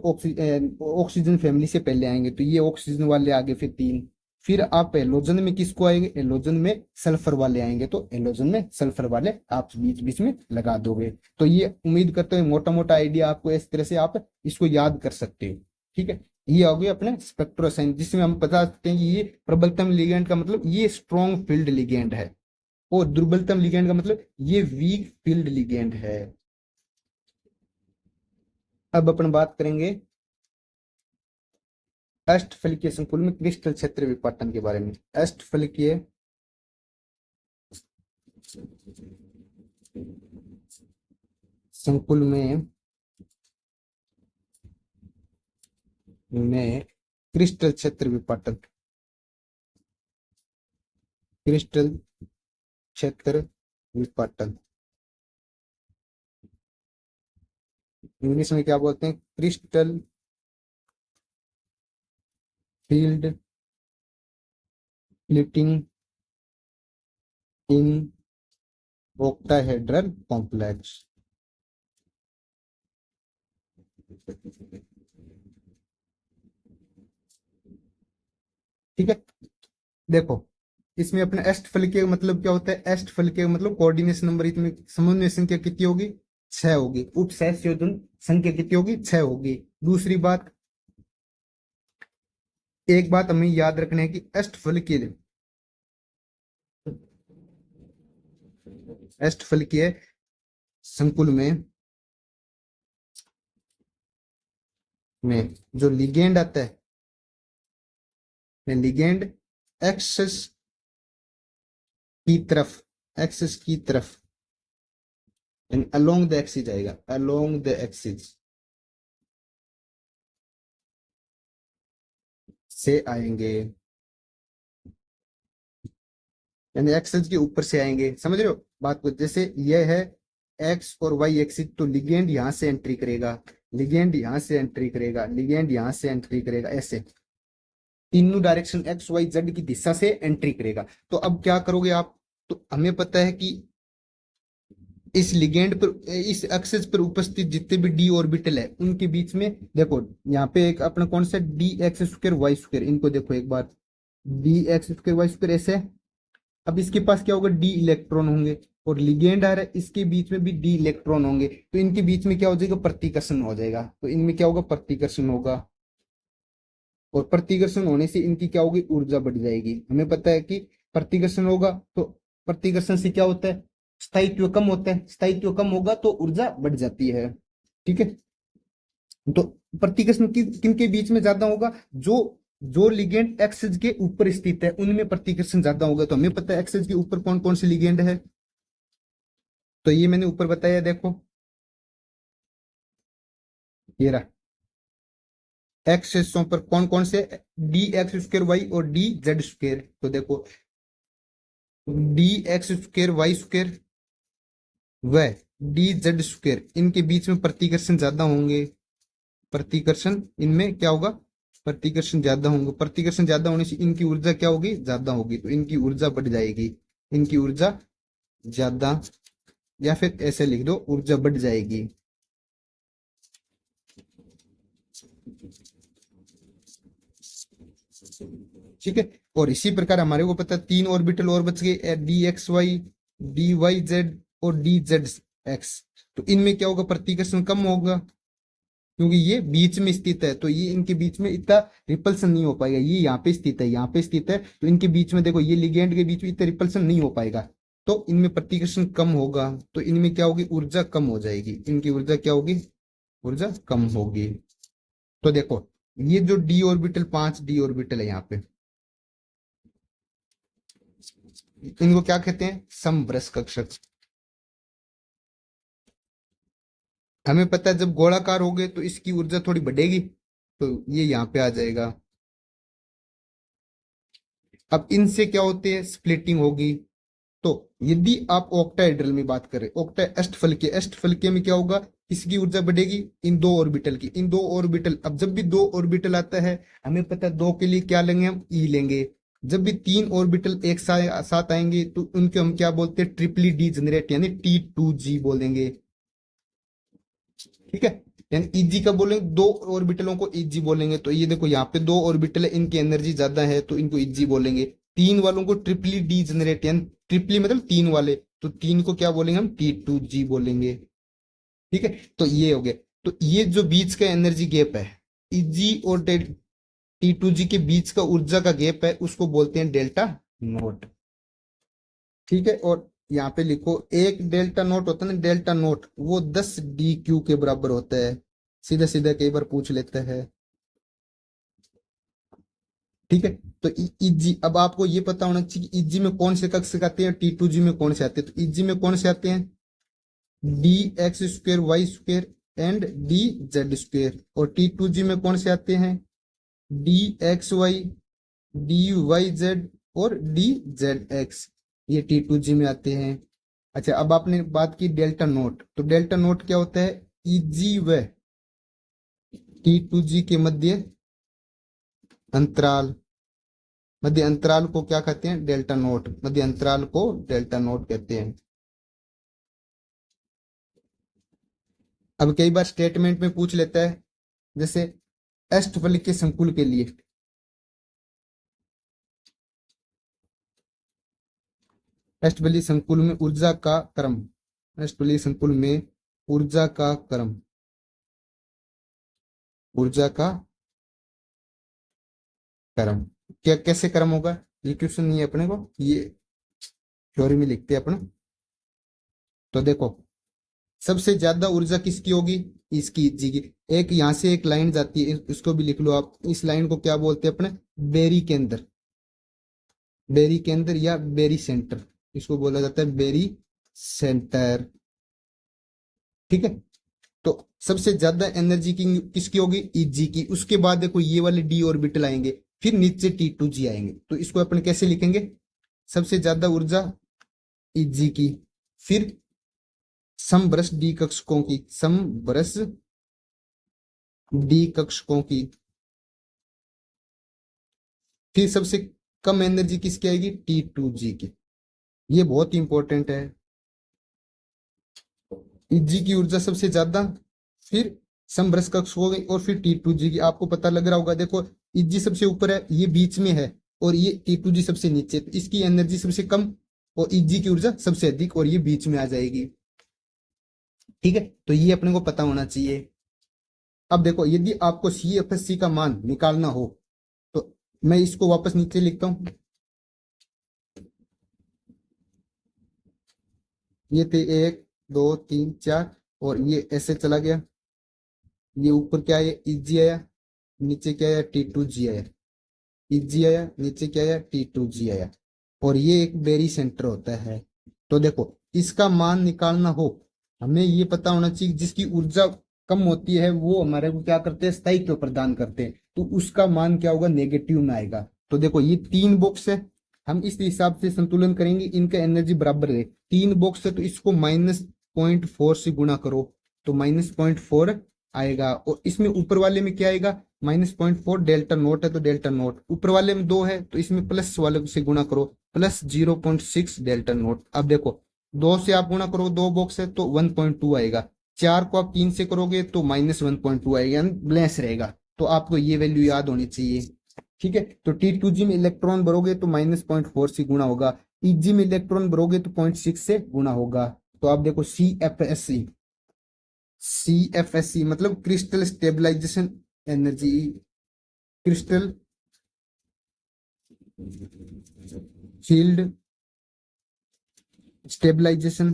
ऑक्सीजन फैमिली से पहले आएंगे, तो ये ऑक्सीजन वाले आगे फिर 3, फिर आप एलोजन में किसको आएंगे, एलोजन में सल्फर वाले आएंगे, तो एलोजन में सल्फर वाले आप बीच बीच में लगा दोगे। तो ये उम्मीद करते हैं मोटा मोटा आइडिया आपको इस तरह से आप इसको याद कर सकते हो। ठीक है, ये हो गया अपने स्पेक्ट्रोसाइन, जिसमें हम बता सकते हैं कि ये प्रबलतम लिगेंड का मतलब ये स्ट्रॉन्ग फील्ड लिगेंड है, और दुर्बलतम लिगेंड का मतलब ये वीक फील्ड लिगेंड है। अब अपन बात करेंगे अष्टफलकीय संकुल में क्रिस्टल क्षेत्र विपाटन के बारे में। अष्टफलकीय संकुल में क्रिस्टल क्षेत्र विपाटन, क्रिस्टल क्षेत्र विपाटन इंग्लिश में क्या बोलते हैं, crystal field splitting in octahedral complex. ठीक है, देखो इसमें अपने अष्टफलकीय का मतलब क्या होता है, अष्टफलकीय का मतलब कोऑर्डिनेशन नंबर, इसमें समन्वय संख्या कितनी होगी, 6 होगी। उपसहस्योजन संख्या कितनी होगी, 6 होगी। दूसरी बात, एक बात हमें याद रखना है कि अष्टफलकीय संकुल में जो लिगेंड आता है, लिगेंड एक्सेस की तरफ अलोंग द एक्सिस आएगा, अलोंग द एक्सिस से आएंगे, यानी एक्सेस के ऊपर से आएंगे। समझ रहे हो बात को, जैसे यह है एक्स और वाई एक्सिस, तो लिगेंड यहां से एंट्री करेगा, लिगेंड यहां से एंट्री करेगा, लिगेंड यहां से एंट्री करेगा, ऐसे तीनों डायरेक्शन एक्स वाई जेड की दिशा से एंट्री करेगा। तो अब क्या करोगे आप, तो हमें पता है कि इस लिगेंड पर, इस एक्सिस पर उपस्थित जितने भी डी ऑर्बिटल है उनके बीच में देखो, यहाँ पे एक अपना कौन सा D X square Y square, इनको देखो एक बार, D X square Y square ऐसे। अब इसके पास क्या होगा, डी इलेक्ट्रॉन होंगे, और लिगेंड आ रहा है इसके बीच में भी डी इलेक्ट्रॉन होंगे, तो इनके बीच में क्या हो जाएगा, प्रतिकर्षण हो जाएगा। तो इनमें क्या होगा, प्रतिकर्षण होगा, और प्रतिकर्षण होने से इनकी क्या होगी, ऊर्जा बढ़ जाएगी। हमें पता है कि प्रतिकर्षण होगा, तो प्रतिकर्षण से क्या होता है, स्थायित्व कम होता है, स्थायित्व कम होगा तो ऊर्जा बढ़ जाती है। ठीक है, तो प्रतिकर्षण किन के बीच में ज्यादा होगा, जो जो लिगेंड एक्सिस के ऊपर स्थित है उनमें प्रतिकर्षण ज्यादा होगा। तो हमें पता है एक्सिस के ऊपर कौन कौन से लिगेंड है, तो ये मैंने ऊपर बताया, देखो ये रहा एक्सेसों पर कौन कौन से, डी एक्स स्क्र वाई और डी जेड स्क्र। तो देखो d x square y square व डी जेड स्क्र, इनके बीच में प्रतिकर्षण ज्यादा होंगे, प्रतिकर्षण इनमें क्या होगा, प्रतिकर्षण ज्यादा होंगे, प्रतिकर्षण ज्यादा होने से इनकी ऊर्जा क्या होगी, ज्यादा होगी, तो इनकी ऊर्जा बढ़ जाएगी, इनकी ऊर्जा ज्यादा, या फिर ऐसे लिख दो ऊर्जा बढ़ जाएगी। ठीक है, और इसी प्रकार हमारे को पता है 3 ऑर्बिटल और बच गए, d x y, d y z और डी जेड एक्स। तो इनमें क्या होगा, प्रतिकर्षण कम होगा, क्योंकि ये बीच में स्थित है, तो ये इनके बीच में इतना रिपल्सन नहीं हो पाएगा। ये यहाँ पे स्थित है, यहाँ पे स्थित है, तो इनके बीच में देखो, ये लिगेंड के बीच में इतना रिपल्सन नहीं हो पाएगा, तो इनमें प्रतिकर्षण कम होगा, तो इनमें क्या होगी, ऊर्जा कम हो जाएगी, इनकी ऊर्जा क्या होगी, ऊर्जा कम होगी। तो देखो ये जो डी ऑर्बिटल, 5 डी ऑर्बिटल है यहाँ पे, इनको क्या कहते हैं, समवृष कक्षक। हमें पता है जब गोलाकार हो गए तो इसकी ऊर्जा थोड़ी बढ़ेगी, तो ये यहाँ पे आ जाएगा। अब इनसे क्या होते हैं, स्प्लिटिंग होगी। तो यदि आप ऑक्टाहेड्रल में बात करें, ऑक्टा अष्टफलकीय, अष्टफलकीय में क्या होगा, किसकी ऊर्जा बढ़ेगी, इन दो ऑर्बिटल की, इन दो ऑर्बिटल। अब जब भी दो ऑर्बिटल आता है, हमें पता है दो के लिए क्या लेंगे, हम ई लेंगे। जब भी 3 ऑर्बिटल एक साथ आएंगे तो उनके हम क्या बोलते हैं, ट्रिपली डी जनरेट, यानी T2G बोलेंगे। ठीक है, यानी इजी का बोलेंगे, दो ऑर्बिटलों को इजी बोलेंगे। तो ये देखो यहाँ पे दो ऑर्बिटल है, इनकी एनर्जी ज्यादा है तो इनको इजी बोलेंगे। तीन वालों को ट्रिपली डी जनरेट, यानी ट्रिपली मतलब तीन वाले, तो तीन को क्या बोलेंगे हम, T2G बोलेंगे। ठीक है, तो ये हो गया। तो ये जो बीच का एनर्जी गैप है इजी और T2G के बीच का ऊर्जा का गैप है, उसको बोलते हैं डेल्टा नोट। ठीक है, और यहाँ पे लिखो एक डेल्टा नोट होता है ना, डेल्टा नोट वो 10 DQ के बराबर होता है। सीधा सीधा कई बार पूछ लेता है। ठीक है, तो इजी, अब आपको ये पता होना चाहिए कि इजी में कौन से कक्षक आते हैं, T2G में कौन से आते हैं। तो इजी में कौन से आते हैं, DX² Y² एंड DZ²। और T2G में कौन से आते हैं, DXY DYZ और DZX, ये T2G में आते हैं। अच्छा, अब आपने बात की डेल्टा नोट, तो डेल्टा नोट क्या होता है, इजी व T2G के अंतराल मध्य अंतराल को क्या कहते हैं, डेल्टा नोट। मध्य अंतराल को डेल्टा नोट कहते हैं। अब कई बार स्टेटमेंट में पूछ लेता है, जैसे अष्टफल के संकुल के लिए, अष्टफली संकुल में ऊर्जा का क्रम, अष्टफली संकुल में ऊर्जा का क्रम, ऊर्जा का क्रम क्या कैसे क्रम होगा, ये क्वेश्चन नहीं है अपने को, ये थ्योरी में लिखते हैं अपने। तो देखो सबसे ज्यादा ऊर्जा किसकी होगी, इसकी जी की। एक यहां से एक लाइन जाती है, इसको भी लिख लो आप, इस लाइन को क्या बोलते हैं अपने, बेरी केंद्र, बेरी केंद्र या बेरी सेंटर, इसको बोला जाता है बेरी सेंटर। ठीक है, तो सबसे ज्यादा एनर्जी की किसकी होगी, Eg की। उसके बाद देखो ये वाले डी ऑर्बिटल आएंगे, फिर नीचे T2G आएंगे। तो इसको अपन कैसे लिखेंगे, सबसे ज्यादा ऊर्जा Eg की, फिर समबरस डी कक्षकों की, समबरस डी कक्षकों की, फिर सबसे कम एनर्जी किसकी आएगी, T2G की। ये बहुत इंपॉर्टेंट है। Eg की ऊर्जा सबसे ज्यादा, फिर समरस कक्ष हो गई, और फिर T2G की। आपको पता लग रहा होगा, देखो Eg सबसे ऊपर है, ये बीच में है, और ये T2G सबसे नीचे, तो इसकी एनर्जी सबसे कम और Eg की ऊर्जा सबसे अधिक, और ये बीच में आ जाएगी। ठीक है, तो ये अपने को पता होना चाहिए। अब देखो यदि आपको CFSC का मान निकालना हो, तो मैं इसको वापस नीचे लिखता हूं। ये थे 1 2 3 4, और ये ऐसे चला गया, ये ऊपर क्या है, Eg आया, नीचे क्या आया, T2G आया, Eg आया, नीचे क्या आया, T2G आया, और ये एक बेरी सेंटर होता है। तो देखो इसका मान निकालना हो, हमें ये पता होना चाहिए जिसकी ऊर्जा कम होती है वो हमारे को क्या करते हैं, स्थायित्व प्रदान करते हैं, तो उसका मान क्या होगा, नेगेटिव में आएगा। तो देखो ये तीन बॉक्स है, हम इस हिसाब से संतुलन करेंगे, इनका एनर्जी बराबर है। तीन बॉक्स है तो इसको -0.4 से गुणा करो, तो -0.4 आएगा। और इसमें ऊपर वाले में क्या आएगा, -0.4, डेल्टा नोट है तो डेल्टा नोट, ऊपर वाले में 2 है तो इसमें प्लस वाले से गुणा करो, +0.6 डेल्टा नोट। अब देखो 2 से आप गुणा करो, दो बॉक्स है तो 1.2 आएगा, 4 को आप 3 से करोगे तो -1.2 आएगा, यानी ब्लेंस रहेगा। तो आपको ये वैल्यू याद होनी चाहिए। ठीक है, तो T2G में इलेक्ट्रॉन भरोगे तो -0.4 से गुणा होगा, Eg में इलेक्ट्रॉन भरोगे तो 0.6 से गुणा होगा। तो आप देखो CFSC मतलब crystal stabilization energy, crystal field stabilization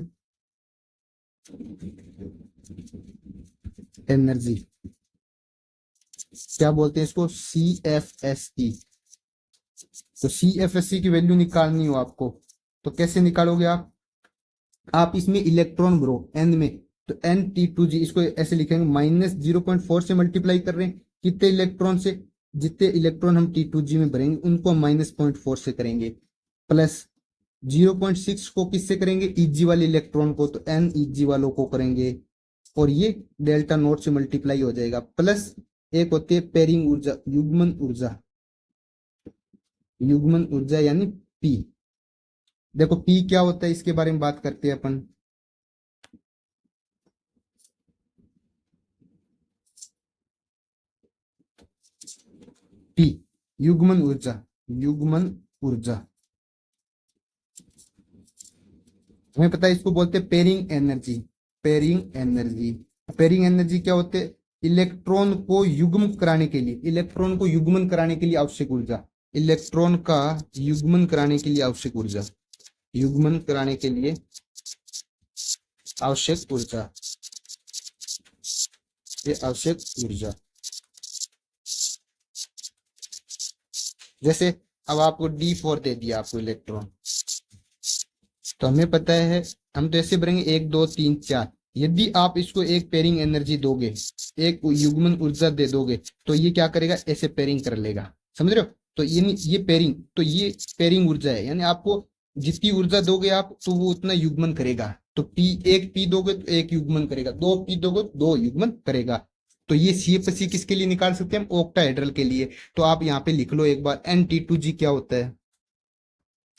energy, क्या बोलते हैं इसको, CFSE। तो CFSE की वैल्यू निकालनी हो आपको, तो कैसे निकालोगे आप इसमें इलेक्ट्रॉन भरो एन में, तो N T2G, इसको ऐसे लिखेंगे, -0.4 से मल्टीप्लाई कर रहे हैं कितने इलेक्ट्रॉन से, जितने इलेक्ट्रॉन हम T2G में भरेंगे उनको हम -0.4 से करेंगे, प्लस 0.6 को किससे करेंगे, Eg वाले इलेक्ट्रॉन को, तो Neg वालों को करेंगे, और ये डेल्टा नोट से मल्टीप्लाई हो जाएगा, प्लस एक होती है पेयरिंग ऊर्जा, युग्मन ऊर्जा, युग्मन ऊर्जा यानी P। देखो P क्या होता है, इसके बारे में बात करते हैं अपन। पी, युग्मन ऊर्जा, युग्मन ऊर्जा। हमें पता है इसको बोलते हैं pairing energy, pairing energy. Pairing energy क्या होते हैं? इलेक्ट्रॉन को युग्म कराने के लिए, इलेक्ट्रॉन को युग्मन कराने के लिए आवश्यक ऊर्जा, इलेक्ट्रॉन का युग्मन कराने के लिए आवश्यक ऊर्जा, युग्मन कराने के लिए आवश्यक ऊर्जा, ये आवश्यक ऊर्जा। जैसे अब आपको D4 दे दिया आपको इलेक्ट्रॉन, तो हमें पता है हम तो ऐसे भरेंगे 1 2 3 4। यदि आप इसको एक पेयरिंग एनर्जी दोगे, एक युग्मन ऊर्जा दे दोगे, तो ये क्या करेगा? ऐसे पेयरिंग कर लेगा, समझ रहे हो? तो ये पेयरिंग, तो ये पेयरिंग ऊर्जा है, यानी आपको जितनी ऊर्जा दोगे आप तो वो उतना युग्मन करेगा। तो एक पी दोगे तो एक युग्मन करेगा, 2 पी दोगे तो 2 युग्मन करेगा। तो ये CF किसके लिए निकाल सकते हैं हम? ऑक्टाहेड्रल के लिए। तो आप यहाँ पे लिख लो एक बार, N-T2G क्या होता है?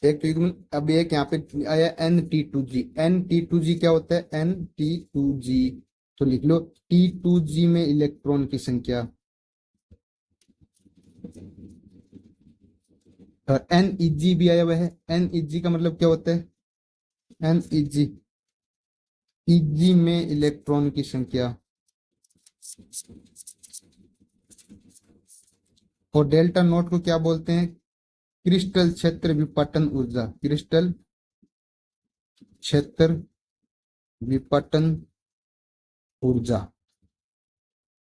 एक तो युग्मन, अब एक यहाँ पे आया N-T2G, N-T2G क्या होता है? N-T2G, तो लिख लो T2G में इलेक्ट्रॉन की संख्या, और NEG भी आया हुआ है। NEG का मतलब क्या होता है? NEG, EG में इलेक्ट्रॉन की संख्या। और डेल्टा नोट को क्या बोलते हैं? क्रिस्टल क्षेत्र विपाटन ऊर्जा, क्रिस्टल क्षेत्र विपाटन ऊर्जा।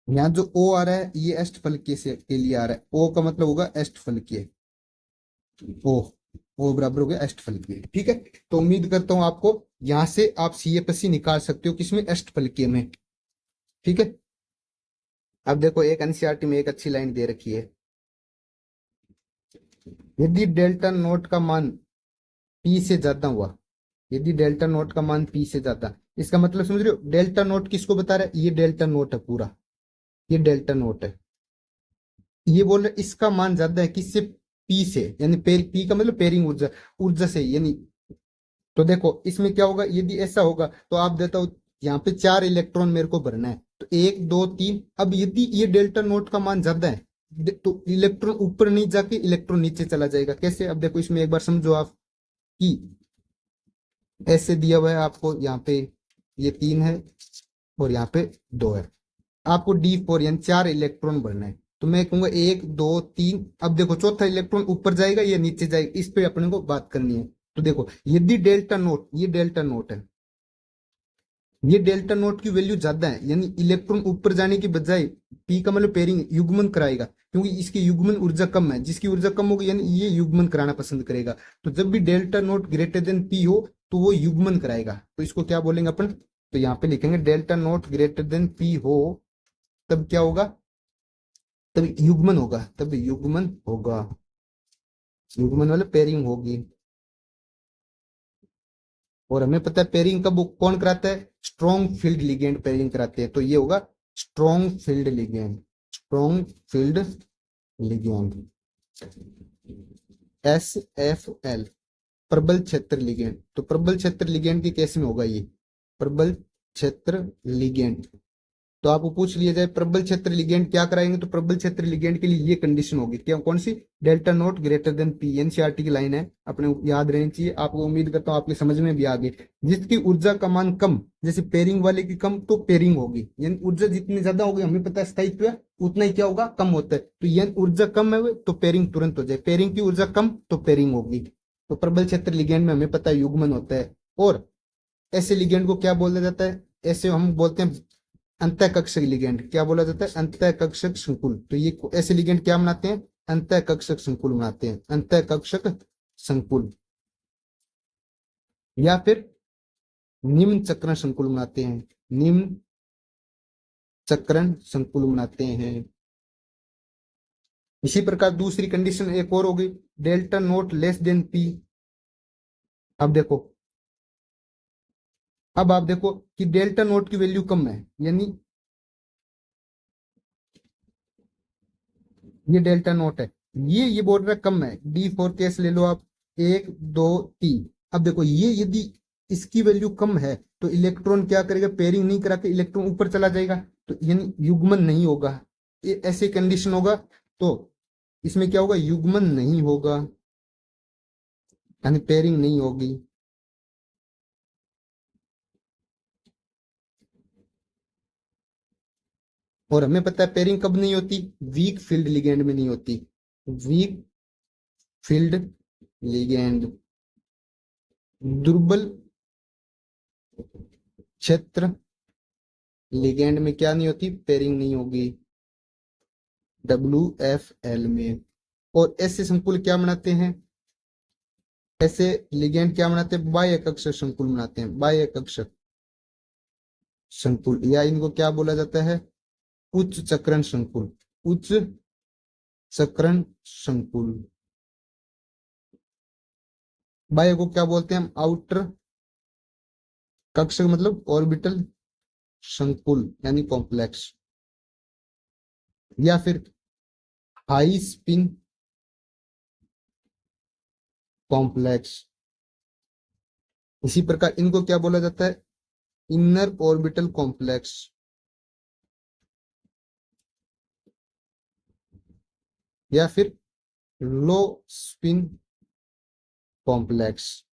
यहाँ जो O आ रहा है ये अष्टफलकीय से के लिए आ रहा है, O का मतलब होगा अष्टफलकीय, O बराबर हो गया अष्टफलकीय, ठीक है। तो उम्मीद करता हूं आपको यहां से आप CFSC निकाल सकते हो, किसमें? अष्टफलकीय में, ठीक है। अब देखो एक NCERT में एक अच्छी लाइन दे रखी है, यदि डेल्टा नोट का मान P से ज्यादा हुआ, यदि डेल्टा नोट का मान P से ज्यादा, इसका मतलब समझ रहे हो? डेल्टा नोट किसको बता रहा है? ये डेल्टा नोट है पूरा, ये डेल्टा नोट है। ये बोल रहे इसका मान ज्यादा है किससे? P से, यानी P का मतलब पेयरिंग ऊर्जा, ऊर्जा से, यानी। तो देखो इसमें क्या होगा? यदि ऐसा होगा तो आप देता हो यहाँ पे 4 इलेक्ट्रॉन मेरे को भरना है, तो 1 2 3। अब यदि ये डेल्टा नोट का मान ज्यादा है तो इलेक्ट्रॉन ऊपर नहीं जाके इलेक्ट्रॉन नीचे चला जाएगा। कैसे? अब देखो इसमें एक बार समझो आप कि ऐसे दिया हुआ है आपको, यहाँ पे ये 3 है और यहाँ पे 2 है, आपको D4 यानी 4 इलेक्ट्रॉन भरना है। तो मैं कहूंगा 1 2 3। अब देखो चौथा इलेक्ट्रॉन ऊपर जाएगा या नीचे जाएगा, इस पे अपने को बात करनी है। तो देखो यदि डेल्टा नोट, ये डेल्टा नोट है, ये डेल्टा नोट की वैल्यू ज्यादा है, यानी इलेक्ट्रॉन ऊपर जाने की बजाय P का मतलब पेयरिंग, युग्मन कराएगा, क्योंकि इसकी युग्मन ऊर्जा कम है। जिसकी ऊर्जा कम होगी यानी ये युग्मन कराना पसंद करेगा। तो जब भी delta naught greater than P हो तो वो युग्मन कराएगा। तो इसको क्या बोलेंगे अपन? तो यहाँ पे लिखेंगे delta naught greater than P हो, तब क्या होगा? तब युग्मन होगा, तब युग्मन होगा, युग्मन वाले पेयरिंग होगी। और हमें पता है पेयरिंग कब कौन कराता है? स्ट्रॉन्ग फील्ड लिगेंड पेयरिंग कराते हैं। तो ये होगा strong field ligand, strong field ligand, SFL, प्रबल क्षेत्र लिगेंड। तो प्रबल क्षेत्र लिगेंड की केस में होगा ये, प्रबल क्षेत्र लिगेंड। तो आपको पूछ लिया जाए प्रबल क्षेत्र लिगेंड क्या कराएंगे, तो प्रबल क्षेत्र लिगेंड के लिए ये कंडीशन होगी, क्या? कौन सी? Delta naught greater than P, NCERT की लाइन है, अपने याद रहनी चाहिए। आपको उम्मीद करता हूँ आपके समझ में भी आ गई। जिसकी ऊर्जा का मान कम, जैसे पेयरिंग वाले की कम, तो पेयरिंग होगी, यानी ऊर्जा जितनी ज्यादा होगी, हमें पता है स्थायित्व है, उतना ही क्या होगा? कम होता है। तो यानी ऊर्जा कम है तो पेयरिंग तुरंत हो जाए, पेयरिंग की ऊर्जा कम तो पेयरिंग होगी। तो प्रबल क्षेत्र लिगेंड में हमें पता है युग्मन होता है। और ऐसे लिगेंड को क्या बोला जाता है? ऐसे हम बोलते हैं अंतःकक्षक लिगेंड। क्या बोला जाता है? अंतःकक्षक संकुल। तो ये ऐसे लिगेंड क्या बनाते हैं? अंतःकक्षक संकुल बनाते हैं, अंतःकक्षक संकुल, या फिर निम्न चक्रण संकुल बनाते हैं, निम्न चक्रण संकुल बनाते हैं। इसी प्रकार दूसरी कंडीशन एक और होगी, delta naught less than P। अब देखो, अब आप देखो कि डेल्टा नोट की वैल्यू कम है, यानी ये डेल्टा नोट है, ये बोल रहा है कम है। D4 केस ले लो आप, 1 2 3। अब देखो ये यदि इसकी वैल्यू कम है तो इलेक्ट्रॉन क्या करेगा? पेयरिंग नहीं करा के इलेक्ट्रॉन ऊपर चला जाएगा, तो यानी युग्मन नहीं होगा, ये ऐसे कंडीशन होगा। तो इसमें क्या होगा, युग्मन नहीं होगा, यानी पेयरिंग नहीं होगी। और हमें पता है पेयरिंग कब नहीं होती, वीक फील्ड लिगेंड में नहीं होती। वीक फील्ड लिगेंड, दुर्बल क्षेत्र लिगेंड में क्या नहीं होती, पेयरिंग नहीं होगी, WFL में। और ऐसे संकुल क्या बनाते हैं, ऐसे लिगेंड क्या बनाते हैं, बाह्य कक्षक संकुल बनाते हैं, बाह्य कक्षक संकुल, या इनको क्या बोला जाता है, उच्च चक्रण संकुल, उच्च चक्रण संकुल। बाह्य को क्या बोलते हैं हम, आउटर कक्षक मतलब ऑर्बिटल संकुल यानी कॉम्प्लेक्स, या फिर हाई स्पिन कॉम्प्लेक्स। इसी प्रकार इनको क्या बोला जाता है, इनर ऑर्बिटल कॉम्प्लेक्स, या फिर लो स्पिन कॉम्प्लेक्स।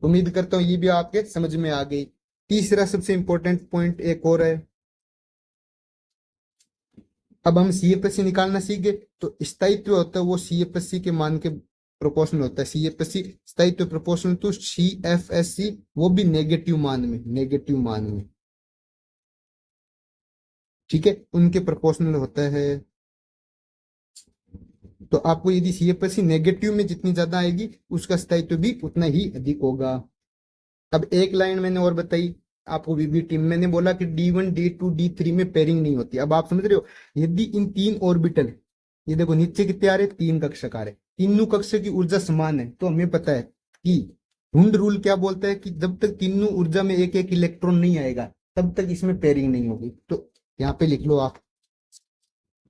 उम्मीद करता हूं ये भी आपके समझ में आ गई। तीसरा सबसे इंपॉर्टेंट पॉइंट एक और है, अब हम CFSC निकालना सीख गए, तो स्थायित्व होता है वो CFSC के मान के प्रोपोर्शनल होता है, CFSC स्थायित्व प्रोपोर्शनल टू CFSC, वो भी नेगेटिव मान में, नेगेटिव मान में, ठीक है, उनके प्रोपोर्शनल होता है। तो आपको यदि CFSC नेगेटिव में जितनी ज्यादा आएगी उसका स्थायित्व भी उतना ही अधिक होगा। अब एक लाइन मैंने और बताई आपको, VBT मैंने बोला कि D1 D2 D3 में पेयरिंग नहीं होती। अब आप समझ रहे हो, यदि इन तीन ऑर्बिटल, ये देखो नीचे कितने आ रहे, तीन कक्षक आ रहे, तीनों कक्षक की ऊर्जा समान है, तो हमें पता है कि हुंड रूल क्या बोलता है कि जब तक तीनों ऊर्जा में एक एक इलेक्ट्रॉन नहीं आएगा तब तक इसमें पेयरिंग नहीं होगी। तो यहाँ पे लिख लो आप,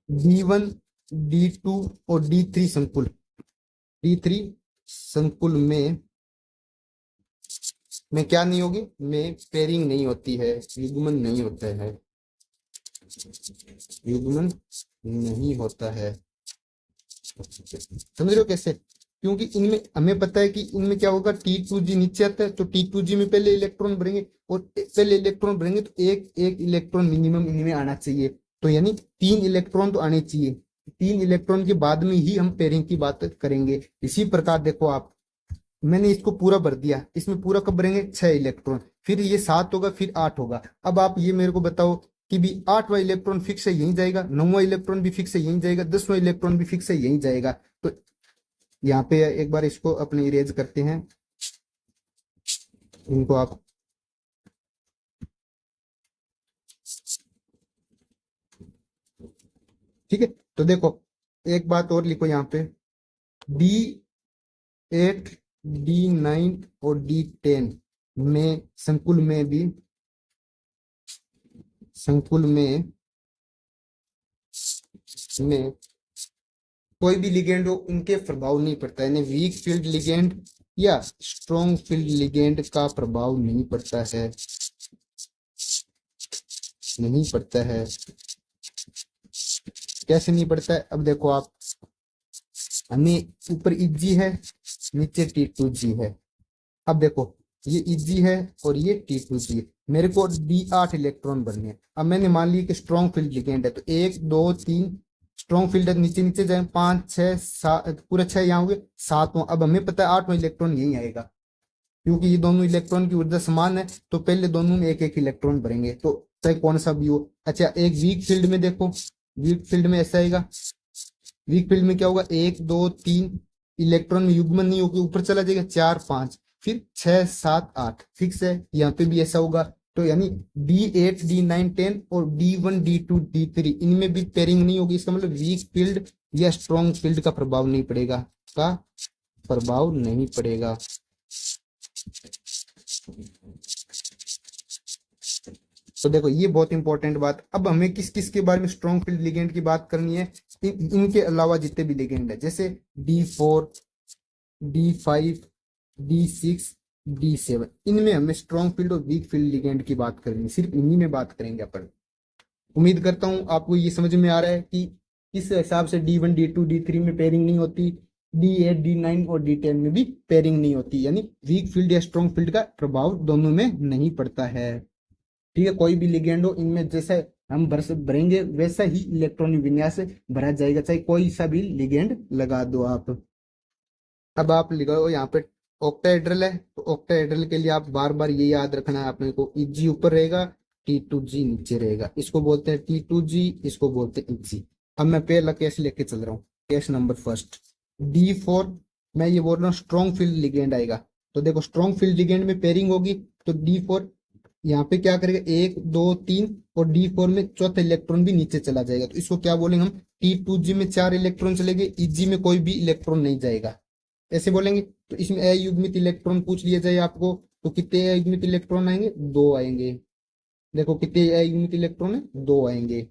D1 D2 और D3 संकुल, D3 संकुल में क्या नहीं होगी, में पेयरिंग नहीं होती है, युग्मन नहीं होता है, युग्मन नहीं होता है। समझ रहे हो कैसे, क्योंकि इनमें हमें पता है कि इनमें क्या होगा, T2G नीचे आता है तो T2G में पहले इलेक्ट्रॉन भरेंगे, और पहले इलेक्ट्रॉन भरेंगे तो एक एक इलेक्ट्रॉन मिनिमम इनमें आना चाहिए, तो यानी 3 इलेक्ट्रॉन तो आने चाहिए, 3 इलेक्ट्रॉन के बाद में ही हम पेयरिंग की बात करेंगे। इसी प्रकार देखो आप, मैंने इसको पूरा भर दिया, इसमें पूरा कब भरेंगे, 6 इलेक्ट्रॉन, फिर ये 7 होगा, फिर 8 होगा। अब आप ये मेरे को बताओ कि भी 8वां इलेक्ट्रॉन फिक्स है यहीं जाएगा, 9वां इलेक्ट्रॉन भी फिक्स है यहीं जाएगा, 10वां इलेक्ट्रॉन भी फिक्स है यहीं जाएगा। तो यहाँ पे एक बार इसको अपने इरेज करते हैं, इनको आप ठीक है। तो देखो एक बात और लिखो यहाँ पे, D8 D9 और D10 में संकुल में भी, संकुल में कोई भी लिगेंड हो उनके प्रभाव नहीं पड़ता है, यानी वीक फील्ड लिगेंड या स्ट्रॉन्ग फील्ड लिगेंड का प्रभाव नहीं पड़ता है, नहीं पड़ता है। कैसे नहीं पड़ता है, अब देखो आप, हमें ऊपर Eg है, नीचे T2G है। अब देखो ये Eg है और ये T2G है, मेरे को D8 इलेक्ट्रॉन भरने हैं। अब मैंने मान लिया कि स्ट्रॉन्ग फील्ड लिगेंड है, तो 1 2 3 स्ट्रॉन्ग फील्ड है, नीचे नीचे जाए 5 6 7, पूरे 6 यहाँ हो गए, 7वां। अब हमें पता है 8वां इलेक्ट्रॉन यही आएगा, क्योंकि ये दोनों इलेक्ट्रॉन की ऊर्जा समान है, तो पहले दोनों में एक एक इलेक्ट्रॉन भरेंगे, तो चाहे कौन सा भी हो। अच्छा एक वीक फील्ड में देखो, वीक फील्ड में ऐसा आएगा, वीक फील्ड में क्या होगा, 1 2 3 इलेक्ट्रॉन में युग्मन नहीं होगी, ऊपर चला जाएगा 4 5, फिर 6 7 8 फिक्स है, यहाँ पे भी ऐसा होगा। तो यानी D8 D9 10 और D1 D2 D3 इनमें भी पेयरिंग नहीं होगी, इसका मतलब वीक फील्ड या स्ट्रॉन्ग फील्ड का प्रभाव नहीं पड़ेगा, का प्रभाव नहीं पड़ेगा। तो देखो ये बहुत इंपॉर्टेंट बात। अब हमें किस किस के बारे में स्ट्रॉन्ग फील्ड लिगेंड की बात करनी है, इनके अलावा जितने भी लिगेंड है, जैसे D4 D5 D6 D7, इनमें हमें स्ट्रॉन्ग फील्ड और वीक फील्ड लिगेंड की बात करनी है, सिर्फ इन्हीं में बात करेंगे अपन। उम्मीद करता हूं आपको ये समझ में आ रहा है कि किस हिसाब से D1 D2 D3 में पेयरिंग नहीं होती, D8 D9 और D10 में भी पेयरिंग नहीं होती, यानी वीक फील्ड या स्ट्रॉन्ग फील्ड का प्रभाव दोनों में नहीं पड़ता है। ठीक है, कोई भी लिगेंड हो, इनमें जैसा हम भरेंगे वैसा ही इलेक्ट्रॉनिक विन्यास भरा जाएगा, चाहे कोई सा भी लिगेंड लगा दो आप। अब आप लिखो यहाँ पे ऑक्टाहेड्रल है, तो ऑक्टाहेड्रल के लिए आप बार बार ये याद रखना है अपने को, Eg ऊपर रहेगा, T2G नीचे रहेगा, इसको बोलते हैं T2G, इसको बोलते हैं Eg। अब मैं पहला केस लेके चल रहा हूँ, केस नंबर फर्स्ट D4। मैं ये बोल रहा हूँ स्ट्रॉन्ग फील्ड लिगेंड आएगा, तो देखो स्ट्रॉन्ग फील्ड लिगेंड में पेयरिंग होगी, तो D4 यहाँ पे क्या करेगा, 1 2 3, और D4 में चौथा इलेक्ट्रॉन भी नीचे चला जाएगा, तो इसको क्या बोलेंगे हम, T2G में 4 इलेक्ट्रॉन चलेंगे, Eg में कोई भी इलेक्ट्रॉन नहीं जाएगा, ऐसे बोलेंगे। तो इसमें अयुग्मित इलेक्ट्रॉन पूछ लिया जाए आपको, तो कितने अयुग्मित इलेक्ट्रॉन आएंगे, 2 आएंगे। देखो कितने अयुग्मित इलेक्ट्रॉन है, 2 आएंगे।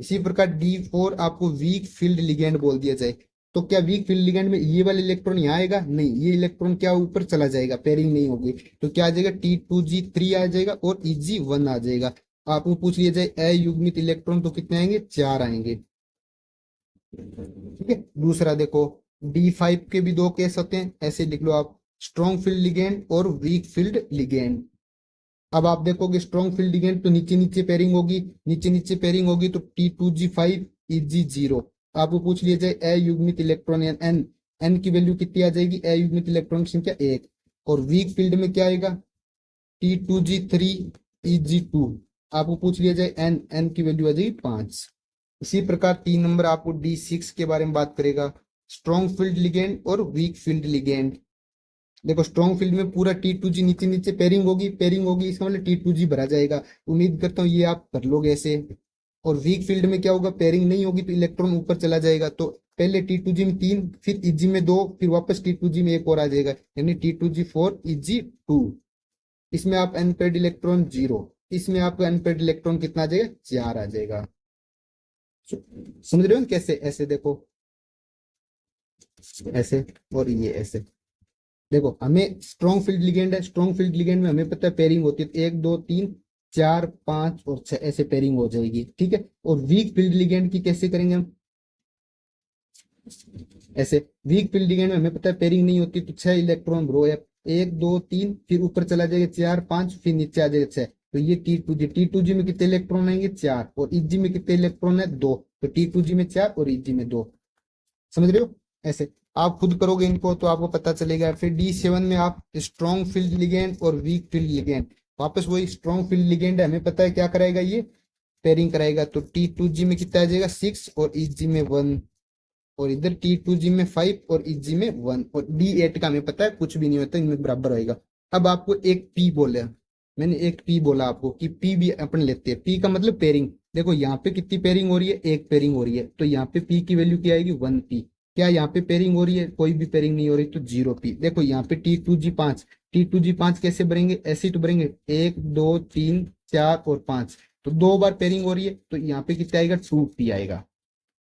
इसी प्रकार D4 आपको वीक फील्ड लिगेंड बोल दिया जाए, तो क्या वीक फील्ड लिगेंड में ये वाला इलेक्ट्रॉन यहाँ आएगा, नहीं, ये इलेक्ट्रॉन क्या ऊपर चला जाएगा, पेयरिंग नहीं होगी, तो क्या आ जाएगा, T2G3 आ जाएगा और Eg1 आ जाएगा। आपको पूछ लिया जाए अयुग्मित इलेक्ट्रॉन, तो कितने आएंगे, 4 आएंगे। ठीक है, दूसरा देखो D5 के भी 2 केस होते हैं, ऐसे लिख लो आप, स्ट्रॉन्ग फील्ड लिगेंड और वीक फील्ड लिगेंड। अब आप देखोगे स्ट्रॉन्ग फील्ड लिगेंड तो नीचे नीचे पेयरिंग होगी, नीचे नीचे पेयरिंग होगी, तो T2G5 Eg0। आपको पूछ लिया जाए अयुग्मित इलेक्ट्रॉन एन, एन की वैल्यू कितनी आ जाएगी, अयुग्मित इलेक्ट्रॉन की संख्या 1, और वीक फील्ड में क्या आएगा, T2G3 Eg2। आपको पूछ लिया जाए एन, एन की वैल्यू आ जाएगी 5। इसी प्रकार 3 नंबर आपको D6 के बारे में बात करेगा, स्ट्रॉन्ग फील्ड लिगेंड और वीक फील्ड लिगेंड। देखो स्ट्रॉन्ग फील्ड में पूरा T2G नीचे नीचे पेयरिंग होगी, पेयरिंग होगी, इसका मतलब T2G भरा जाएगा, उम्मीद करता हूँ ये आप कर लोगे ऐसे। और वीक फील्ड में क्या होगा, पेयरिंग नहीं होगी तो इलेक्ट्रॉन ऊपर चला जाएगा, तो पहले T2G में 3, फिर Eg में 2, फिर वापस T2G में 1 और आ जाएगा, यानी T2G4 Eg2। इसमें आप अनपेड इलेक्ट्रॉन 0, इसमें आपका अनपेड इलेक्ट्रॉन कितना आ जाएगा, 4 आ जाएगा। समझ रहे हो कैसे, ऐसे देखो, ऐसे, और ये ऐसे। देखो हमें स्ट्रॉन्ग फील्ड लिगेंड है, स्ट्रॉन्ग फील्ड लिगेंड में हमें पता है पेयरिंग होती है, 1 2 3 4 5 और 6 ऐसे पेयरिंग हो जाएगी, ठीक है। और वीक फील्ड लिगेंड की कैसे करेंगे हम, ऐसे। वीक फील्ड लिगेंड में हमें पता है पेयरिंग नहीं होती, तो 6 इलेक्ट्रॉन ब्रो है, 1 2 3, फिर ऊपर चला जाएगा 4 5, फिर नीचे आ जाएगा 6, तो ये T2G में कितने इलेक्ट्रॉन आएंगे, 4, और Eg में कितने इलेक्ट्रॉन है, 2, तो T2G में 4 और Eg में 2। समझ रहे हो, ऐसे आप खुद करोगे इनको तो आपको पता चलेगा। फिर D7 में आप स्ट्रॉन्ग फील्ड लिगेंड और वीक फील्ड लिगेंड, वापस वही स्ट्रॉन्ग फील्ड लिगेंड है, हमें पता है क्या कराएगा, ये पेयरिंग कराएगा, तो T2G में कितना आ जाएगा, 6 और Eg में 1, और इधर T2G में 5 और Eg में 1, और D8 का हमें पता है कुछ भी नहीं होता, इनमें बराबर होएगा। अब आपको एक P बोले, मैंने एक P बोला आपको कि P भी अपन लेते हैं, P का मतलब पेयरिंग। देखो यहाँ पे कितनी पेयरिंग हो रही है, एक पेयरिंग हो रही है, तो यहाँ पे P की वैल्यू क्या आएगी, 1P। क्या यहाँ पे पेयरिंग हो रही है, कोई भी पेयरिंग नहीं हो रही, तो 0P। देखो यहाँ पे T2G5, T2G5 कैसे भरेंगे, ऐसे ही तो भरेंगे, 1 2 3 4 और 5, तो 2 बार पेयरिंग हो रही है, तो यहाँ पे कितना आएगा, 2P आएगा।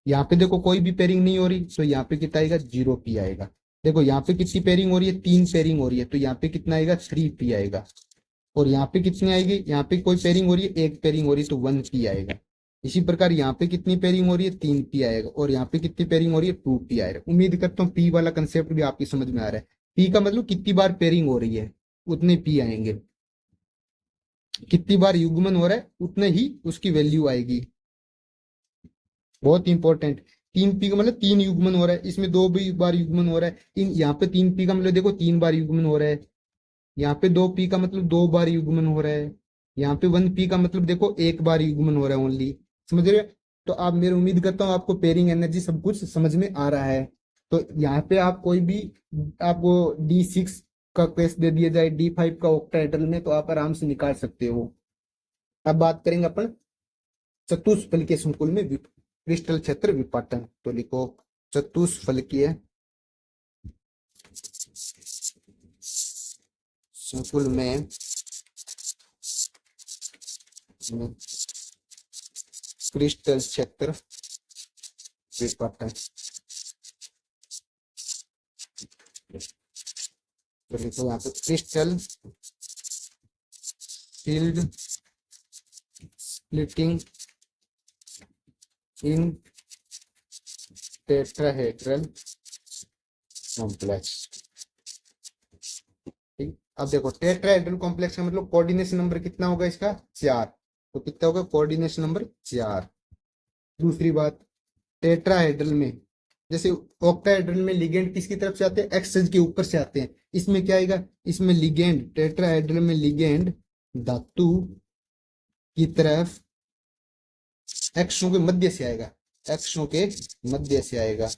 यहाँ पे देखो कोई भी पेयरिंग नहीं हो रही, तो यहाँ पे कितना आएगा, 0P आएगा। देखो यहाँ पे कितनी पेयरिंग हो रही है, 3 पेयरिंग हो रही है, तो यहाँ पे कितना आएगा, 3P आएगा। और यहाँ पे कितनी आएगी, यहाँ पे कोई पेयरिंग हो रही है, एक पेयरिंग हो रही है, तो 1P आएगा। इसी प्रकार यहाँ पे कितनी पेयरिंग हो रही है, 3P आएगा, और यहाँ पे कितनी पेयरिंग हो रही है, 2P आएगा। उम्मीद करता हूँ P वाला कंसेप्ट भी आपकी समझ में आ रहा है। P का मतलब कितनी बार पेयरिंग हो रही है, उतने P आएंगे, कितनी बार युग्मन हो रहा है उतने ही उसकी वैल्यू आएगी। बहुत इंपॉर्टेंट। 3P का मतलब 3 युग्मन हो रहा है, इसमें 2 बार युग्मन हो रहा है, इन यहाँ पे 3P का मतलब देखो 3 बार युग्मन हो रहा है, यहाँ पे 2P का मतलब 2 बार युग्मन हो रहा है, यहाँ पे 1P का मतलब देखो 1 बार युग्मन हो रहा है ओनली। समझ रहे हो, तो आप, मेरी उम्मीद करता हूँ आपको पेयरिंग एनर्जी सब कुछ समझ में आ रहा है। तो यहाँ पे आप कोई भी, आपको D6 का केस दे दिया जाए, D5 का ऑक्टाहेड्रल में, तो आप आराम से निकाल सकते हो। अब बात करेंगे अपन चतुष्फलकीय संकुल में क्रिस्टल क्षेत्र विपाटन, तो लिखो चतुष्फलकीय संकुल में क्रिस्टल क्षेत्र विपाटन, तो लिखो यहाँ पे क्रिस्टल फील्ड स्प्लिटिंग इन टेट्राहेड्रल कॉम्प्लेक्स। ठीक, अब देखो टेट्राहेड्रल कॉम्प्लेक्स का मतलब कोऑर्डिनेशन नंबर कितना होगा इसका, 4। तो कितना होगा कोऑर्डिनेशन नंबर 4। दूसरी बात, टेट्राहेड्रल में जैसे ऑक्टाहेड्रल में लिगेंड किसकी तरफ से आते हैं, एक्सेस के ऊपर से आते हैं। इसमें क्या आएगा, इसमें लिगेंड, टेट्राहेड्रल में लिगेंड धातु की तरफ एक्सों के मध्य से आएगा, एक्सों के मध्य से आएगा,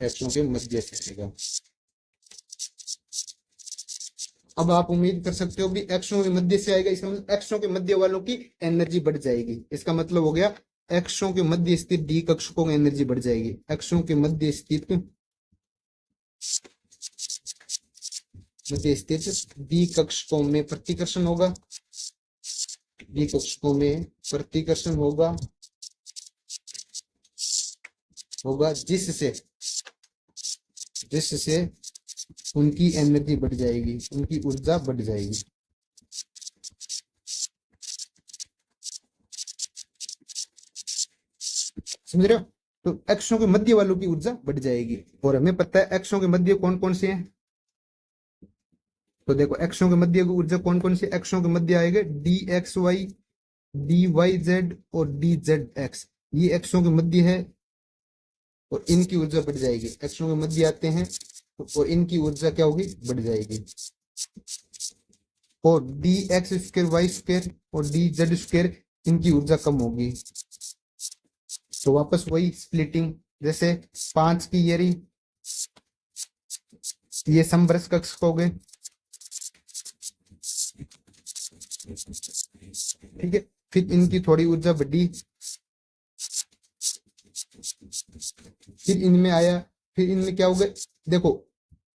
एक्सों के मध्य से आएगा। अब आप उम्मीद कर सकते हो भी एक्सों के मध्य से आएगा, इसका मतलब एक्सों के मध्य वालों की एनर्जी बढ़ जाएगी। इसका मतलब हो गया एक्सों के मध्य स्थित डी कक्षकों की एनर्जी बढ़ जाएगी। एक्सों के मध्य स्थित डी कक्षकों में प्रतिकर्षण होगा, डी कक्षकों में प्रतिकर्षण होगा जिससे उनकी एनर्जी बढ़ जाएगी, उनकी ऊर्जा बढ़ जाएगी। समझ रहे हो? तो एक्सों के मध्य वालों की ऊर्जा बढ़ जाएगी। और हमें पता है एक्सों के मध्य कौन कौन से हैं। तो देखो एक्सों के मध्य की ऊर्जा कौन कौन सी, एक्सों के मध्य आएगा d x y, d y z और डी जेड एक्स। ये एक्सों के मध्य है और इनकी ऊर्जा बढ़ जाएगी। एक्सों के मध्य आते हैं और इनकी ऊर्जा क्या होगी, बढ़ जाएगी। और d x square y square और डी जेड स्क्र इनकी ऊर्जा कम होगी। तो वापस वही स्प्लिटिंग, जैसे 5 की ये समवर्ष कक्षक हो गए। ठीक है, फिर इनकी थोड़ी ऊर्जा बढ़ी, फिर इनमें आया, फिर इनमें क्या हो गया, देखो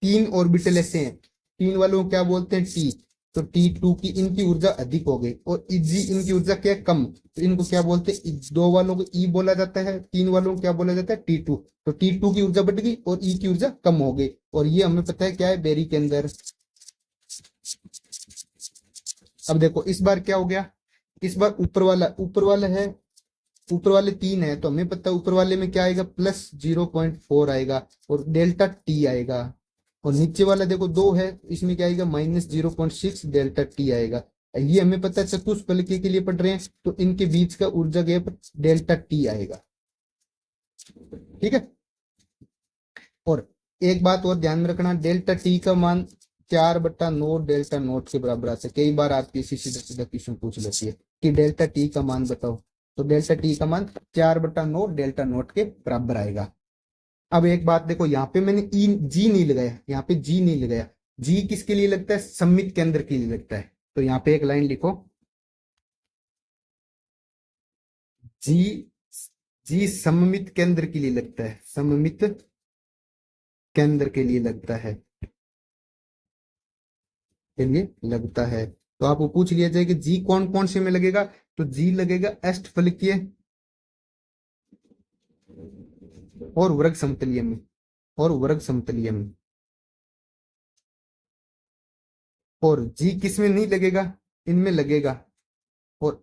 3 ऑर्बिटल ऐसे हैं, 3 वालों को क्या बोलते हैं, टी। तो T2 की इनकी ऊर्जा अधिक हो गई और जी इनकी ऊर्जा क्या है, कम। तो इनको क्या बोलते हैं, 2 वालों को ई बोला जाता है, 3 वालों को क्या बोला जाता है, T2। तो T2 की ऊर्जा बढ़ गई और ई की ऊर्जा कम हो गई। और ये हमें पता है क्या है, बेरी के अंदर। अब देखो इस बार क्या हो गया, इस बार ऊपर वाला है, ऊपर वाले 3 है तो हमें पता है ऊपर वाले में क्या आएगा, प्लस 0.4 आएगा और डेल्टा टी आएगा। और नीचे वाला देखो 2 है, इसमें क्या आएगा, माइनस 0.6 डेल्टा टी आएगा। ये हमें पता है चतुष्फलकीय के लिए पढ़ रहे हैं, तो इनके बीच का ऊर्जा गैप डेल्टा टी आएगा। ठीक है, और एक बात और ध्यान में रखना, डेल्टा टी का मान 4/9 डेल्टा नोट के बराबर आता है। कई बार आपकी सीधा सीधा क्वेश्चन पूछ लेती है कि डेल्टा टी का मान बताओ, तो डेल्टा टी का मान 4/9 डेल्टा नोट के बराबर आएगा। अब एक बात देखो, यहाँ पे मैंने ई जी नहीं लगाया, यहाँ पे जी नहीं लगाया। जी किसके लिए लगता है, सममित केंद्र के लिए लगता है। तो यहाँ पे एक लाइन लिखो, जी जी सममित केंद्र के लिए लगता है, सममित केंद्र के लिए लगता है, के लिए लगता है। तो आपको पूछ लिया जाए कि जी कौन कौन से में लगेगा, तो जी लगेगा अष्टफलकीय और वर्ग समतलीय में, और वर्ग समतलीय में। और जी किस में नहीं लगेगा, इनमें लगेगा, और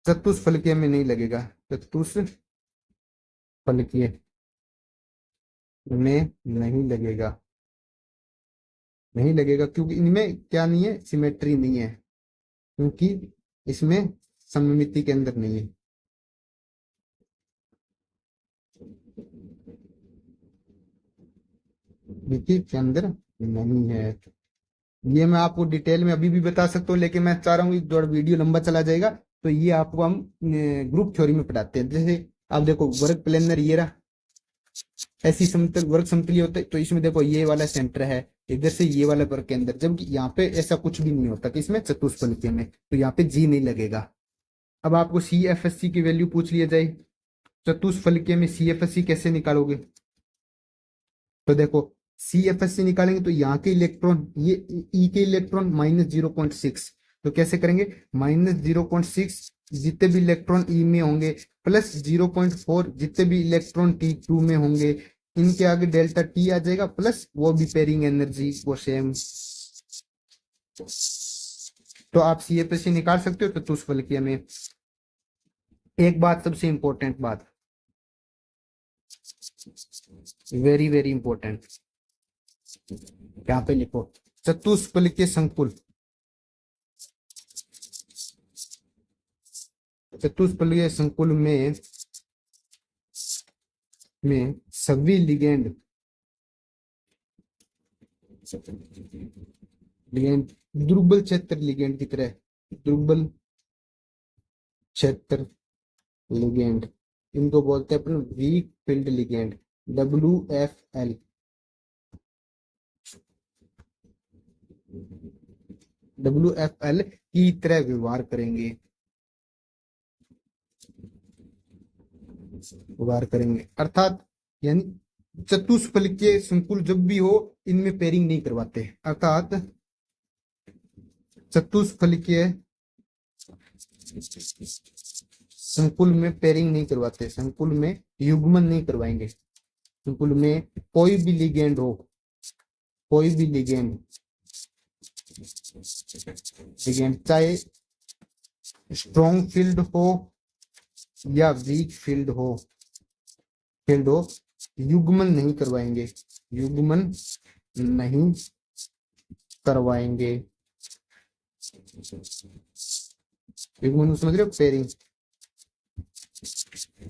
चतुष्फलकीय में नहीं लगेगा, चतुष्फलकीय में नहीं लगेगा, नहीं लगेगा क्योंकि इनमें क्या नहीं है, सिमेट्री नहीं है, क्योंकि इसमें सममिति के अंदर नहीं है। मिति के अंदर नहीं है। ये मैं आपको डिटेल में अभी भी बता सकता हूँ, लेकिन मैं चाह रहा हूँ थोड़ा वीडियो लंबा चला जाएगा, तो ये आपको हम ग्रुप थ्योरी में पढ़ाते हैं। जैसे आप देखो वर्ग प्लेनर ये रहा, ऐसी समतल वर्ग समतलीय होता है, तो इसमें देखो ये वाला सेंटर है, इधर से ये वाला वर्ग के अंदर, जबकि यहाँ पे ऐसा कुछ भी नहीं होता कि इसमें चतुष्फलकीय में, तो यहाँ पे जी नहीं लगेगा। अब आपको CFSC की वैल्यू पूछ लिया जाए, चतुष्फलकीय में CFSC कैसे निकालोगे, तो देखो CFSC निकालेंगे तो यहाँ के इलेक्ट्रॉन, ये ई के इलेक्ट्रॉन -0.6, तो कैसे करेंगे, -0.6 जितने भी इलेक्ट्रॉन ई में होंगे प्लस 0.4 जितने भी इलेक्ट्रॉन T2 में होंगे, इनके आगे डेल्टा टी आ जाएगा, प्लस वो भी पेयरिंग एनर्जी वो सेम। तो आप CFSC निकाल सकते हो चतुष्फलकीय में। एक बात सबसे इंपॉर्टेंट बात, वेरी वेरी इंपॉर्टेंट। यहाँ पे लिखो चतुष्फलकीय संकुल। चतुष्फलकीय संकुल में सभी लिगेंड लिगेंड दुर्बल क्षेत्र लिगेंड की तरह, दुर्बल क्षेत्र लिगेंड, इनको बोलते हैं अपन weak field ligand, WFL। WFL की तरह व्यवहार करेंगे, व्यवहार करेंगे अर्थात यानी चतुष्फलकीय संकुल जब भी हो इनमें पेयरिंग नहीं करवाते, अर्थात चतुष्फलकीय संकुल में पेयरिंग नहीं करवाते, संकुल में युग्मन नहीं करवाएंगे। संकुल में कोई भी लिगेंड हो, कोई भी लिगेंड चाहे स्ट्रॉन्ग फील्ड हो या वीक फील्ड हो, युग्मन नहीं करवाएंगे, युग्मन नहीं करवाएंगे। युग्मन समझ रहे हो, पेयरिंग,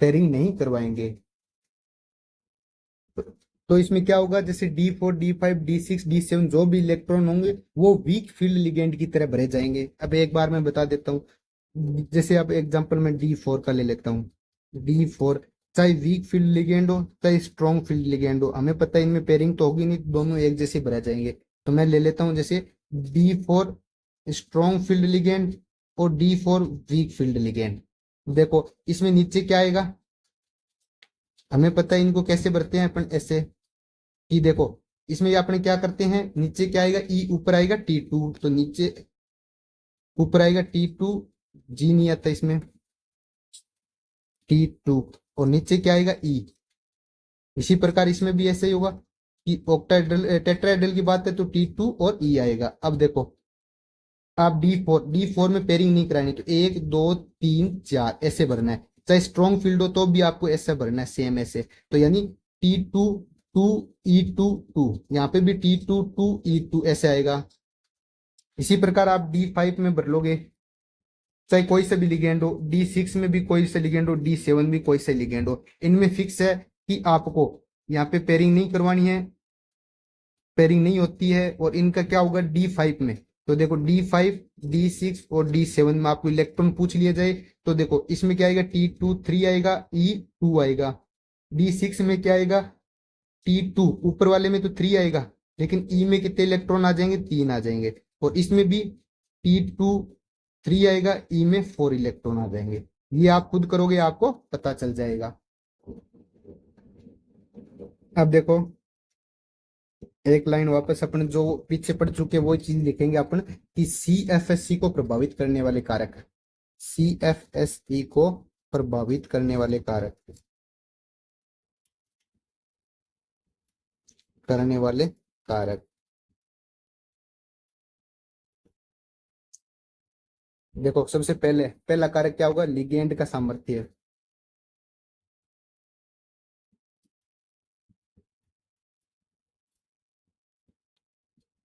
पेयरिंग नहीं करवाएंगे। तो इसमें क्या होगा, जैसे D4 D5 D6 D7 जो भी इलेक्ट्रॉन होंगे वो वीक फील्ड लिगेंड की तरह भरे जाएंगे। अब एक बार मैं बता देता हूँ, जैसे अब एग्जांपल मैं D4 का ले लेता हूँ। D4 चाहे वीक फील्ड लिगेंड हो चाहे स्ट्रॉन्ग फील्ड लिगेंड हो, हमें पता है इनमें पेयरिंग तो होगी नहीं, दोनों एक जैसे भरा जाएंगे। तो मैं ले लेता हूँ जैसे D4 स्ट्रॉन्ग फील्ड लिगेंड और D4 वीक फील्ड लिगेंड। देखो इसमें नीचे क्या आएगा, हमें पता है इनको कैसे भरते हैं अपन, ऐसे कि देखो इसमें अपने क्या करते हैं, नीचे क्या आएगा E, ऊपर आएगा T2, तो नीचे ऊपर आएगा T2, G नहीं आता इसमें, T2 और नीचे क्या आएगा E। इसी प्रकार इसमें भी ऐसे ही होगा कि ऑक्टाहेड्रल टेट्राहेड्रल की बात है तो T2 और E आएगा। अब देखो आप D4 में पेयरिंग नहीं करानी, तो 1 2 3 4 ऐसे भरना है, चाहे स्ट्रॉन्ग फील्ड हो तो भी आपको ऐसे भरना है, सेम ऐसे। तो यानी T2 2 E2 2, यहाँ पे भी T2 2 E2 ऐसे आएगा। इसी प्रकार आप D5 में भर लोगे, चाहे कोई सा भी लिगेंड हो, D6 में भी कोई सा लिगेंड हो, D7 भी कोई सा लिगेंड हो, इनमें फिक्स है कि आपको यहाँ पे पेयरिंग नहीं करवानी है, पेयरिंग नहीं होती है। और इनका क्या होगा D5 में, तो देखो D5 D6 और D7 में आपको इलेक्ट्रॉन पूछ लिया जाए तो देखो इसमें क्या आएगा, T2 3 आएगा, E2 आएगा। D6 में क्या आएगा, T2 ऊपर वाले में तो 3 आएगा, लेकिन E में कितने इलेक्ट्रॉन आ जाएंगे, 3 आ जाएंगे। और इसमें भी T2 3 आएगा, E में 4 इलेक्ट्रॉन आ जाएंगे। ये आप खुद करोगे आपको पता चल जाएगा। अब देखो एक लाइन वापस अपन जो पीछे पढ़ चुके वो चीज लिखेंगे अपन कि CFSE को प्रभावित करने वाले कारक, CFSE को प्रभावित करने वाले कारक, करने वाले कारक। देखो सबसे पहले पहला कारक क्या होगा, लिगेंड का सामर्थ्य।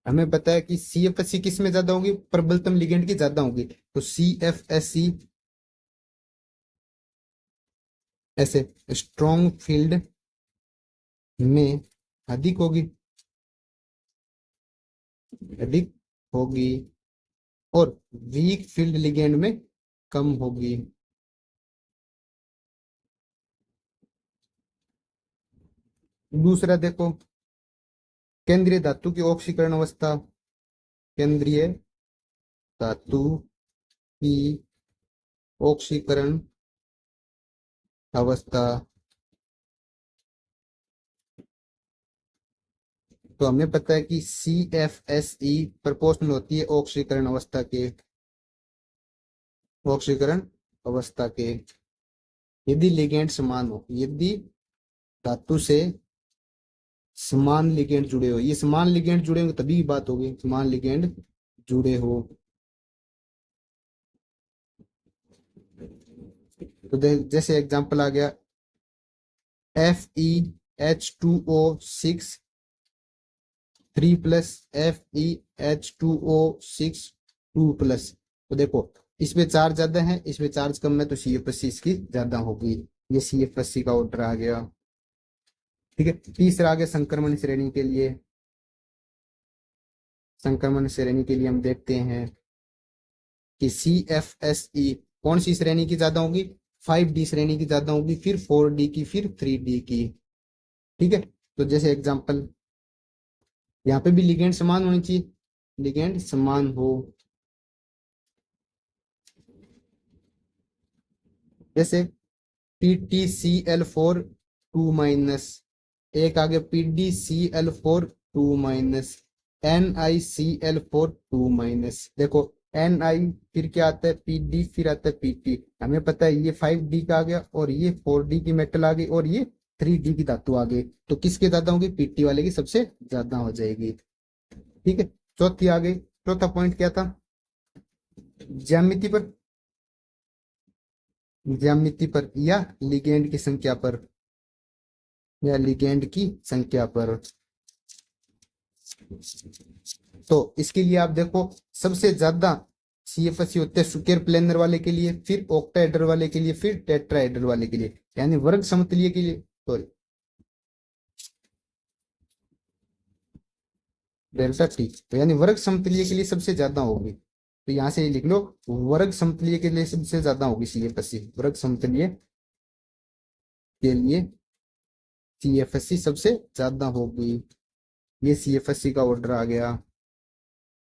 हमें पता है कि CFSE किस में ज्यादा होगी, प्रबलतम लिगेंड की ज्यादा होगी, तो CFSE ऐसे स्ट्रॉन्ग फील्ड में अधिक होगी, अधिक होगी, और वीक फील्ड लिगेंड में कम होगी। दूसरा देखो केंद्रीय धातु की ऑक्सीकरण अवस्था, केंद्रीय धातु की ऑक्सीकरण अवस्था, तो हमें पता है कि CFSE प्रोपोर्शनल होती है ऑक्सीकरण अवस्था के, ऑक्सीकरण अवस्था के। यदि लिगेंड समान हो, यदि धातु से समान लिगेंड जुड़े हो, ये समान लिगेंड जुड़े हो तभी बात होगी, समान लिगेंड जुड़े हो। तो जैसे एग्जांपल आ गया FE H2O6 3 plus FeH2O6 2 plus. तो देखो इसमें चार्ज ज्यादा है, इसमें चार्ज कम है, तो CF80 इसकी ज्यादा होगी। ये CF80 का ऑर्डर आ गया। ठीक है, तीसरा आ गया संक्रमण श्रेणी के लिए। संक्रमण श्रेणी के लिए हम देखते हैं कि CFSE कौन सी श्रेणी की ज्यादा होगी, 5D श्रेणी की ज्यादा होगी, फिर 4D की, फिर 3D की। ठीक है, तो जैसे एग्जांपल यहाँ पे भी लिगेंड समान होनी चाहिए, लिगेंड समान हो। जैसे PTCl4 2 माइनस, एक आगे PDCl4 2 माइनस, NiCl4 2 माइनस। देखो Ni फिर क्या आता है PD, फिर आता है PT। हमें पता है ये 5D का आ गया, और ये 4D की मेटल आ गई, और ये 3D की धातु आ गई। तो किसके ज्यादा होगी, PT वाले की सबसे ज्यादा हो जाएगी। ठीक है, चौथी आ गई। चौथा पॉइंट क्या था, ज्यामिति पर, ज्यामिति पर या लिगेंड की संख्या पर, या लिगेंड की संख्या पर। तो इसके लिए आप देखो सबसे ज्यादा CFSE होते हैं स्क्वायर प्लेनर वाले के लिए, फिर ऑक्टाहेड्रल वाले के लिए, फिर टेट्राहेड्रल वाले के लिए, यानी वर्ग समतलीय के लिए। सॉरी, डेल्टा टी, तो यानी वर्ग समतलीय के लिए सबसे ज्यादा होगी। तो यहां से लिख लो, वर्ग समतलीय के लिए सबसे ज्यादा होगी CFSE, वर्ग समतलीय के लिए CFSE सबसे ज्यादा होगी। ये CFSE का ऑर्डर आ गया।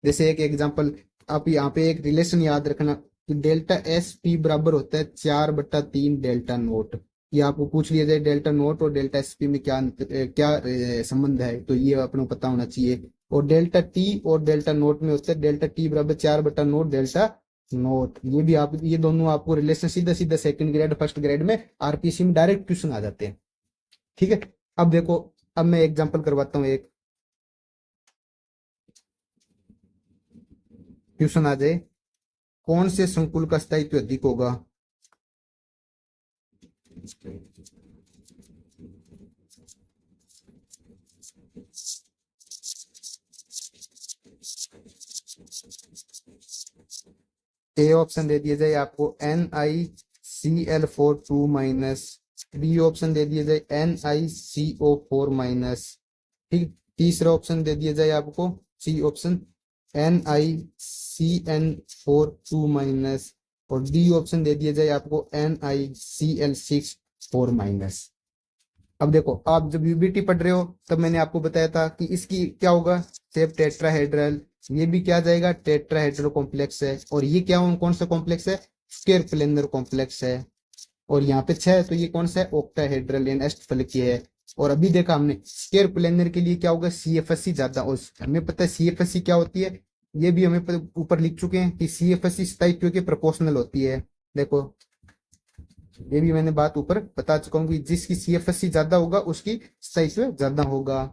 जैसे एक एग्जांपल, आप यहाँ पे एक रिलेशन याद रखना कि डेल्टा एस पी बराबर होता है 4/3 डेल्टा नोट। ये आपको पूछ लिया जाए डेल्टा नोट और डेल्टा एस पी में संबंध है, तो ये अपने को पता होना चाहिए। और डेल्टा टी और डेल्टा नोट में होता है डेल्टा टी बराबर 4/नोट डेल्टा नोट। ये भी आप, ये दोनों आपको रिलेशन सीधा सीधा सेकंड ग्रेड फर्स्ट ग्रेड में RPC में डायरेक्ट क्वेश्चन आ जाते हैं। ठीक है, अब देखो, अब मैं एग्जांपल करवाता हूँ, एक क्वेश्चन आ जाए, कौन से संकुल का स्थायित्व अधिक होगा। ए ऑप्शन दे दिया जाए आपको NiCl4 2 माइनस, बी ऑप्शन दे दिया जाए NiCO4 माइनस, ठीक। तीसरा ऑप्शन दे दिया जाए आपको सी ऑप्शन NiCN4 2 माइनस, और डी ऑप्शन दे दिया जाए आपको NiCl6 4 माइनस। अब देखो, आप जब यूबीटी पढ़ रहे हो तब मैंने आपको बताया था कि इसकी क्या होगा, सेप टेट्राहेड्रल। ये भी क्या जाएगा, टेट्राहेड्रल कॉम्प्लेक्स है। और ये क्या कौन सा कॉम्प्लेक्स है, स्क्वायर प्लेनर कॉम्प्लेक्स है। और यहाँ पे 6 है, तो ये कौन सा है, ऑक्टाहेड्रल यानी अष्टफलकीय है। और अभी देखा हमने स्क्वायर प्लेनर के लिए क्या होगा, CFSE ज्यादा। और हमें पता है CFSE क्या होती है, ये भी हमें ऊपर लिख चुके हैं कि CFSE स्थायित्व के प्रोपोर्शनल होती है। देखो, ये भी मैंने बात ऊपर बता चुका हूँ कि जिसकी CFSE ज्यादा होगा उसकी स्थायित्व ज्यादा होगा।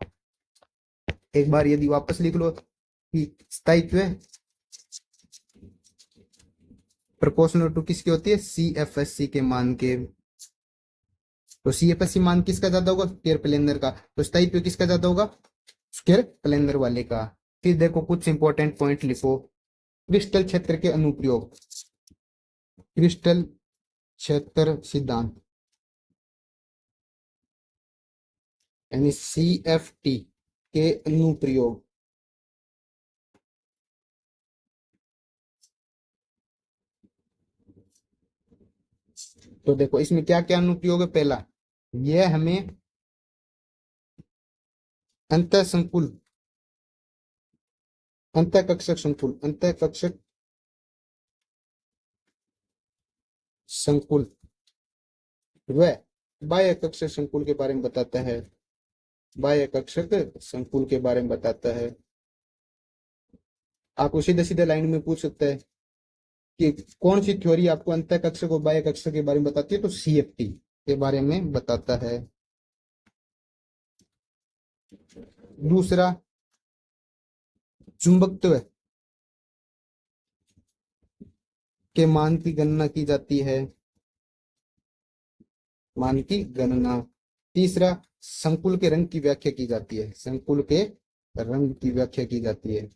एक बार यदि वापस लिख लो कि स्थायित्व प्रोपोर्शनल टू किसकी होती है, CFSE के मान के। तो CFSE मान किसका ज्यादा होगा, स्क्वायर प्लेनर का। तो स्थायित्व किसका ज्यादा होगा, स्क्वायर प्लेनर वाले का। फिर देखो कुछ इंपॉर्टेंट पॉइंट लिखो, क्रिस्टल क्षेत्र के अनुप्रयोग, क्रिस्टल क्षेत्र सिद्धांत यानी CFT के अनुप्रयोग। तो देखो इसमें क्या क्या अनुप्रयोग है। पहला, यह हमें अंतः संकुल, अंतः कक्षक संकुल, अंतः कक्षक संकुल व बाह्य कक्षक संकुल के बारे में बताता है, बाह्य कक्षक संकुल के बारे में बताता है। आपको सीधे सीधे लाइन में पूछ सकता है कि कौन सी थ्योरी आपको अंतः कक्षक और बाह्य कक्षक के बारे में बताती है, तो CFT के बारे में बताता है। दूसरा, चुंबकत्व के मान की गणना की जाती है, मान की गणना। तीसरा, संकुल के रंग की व्याख्या की जाती है, संकुल के रंग की व्याख्या की जाती है।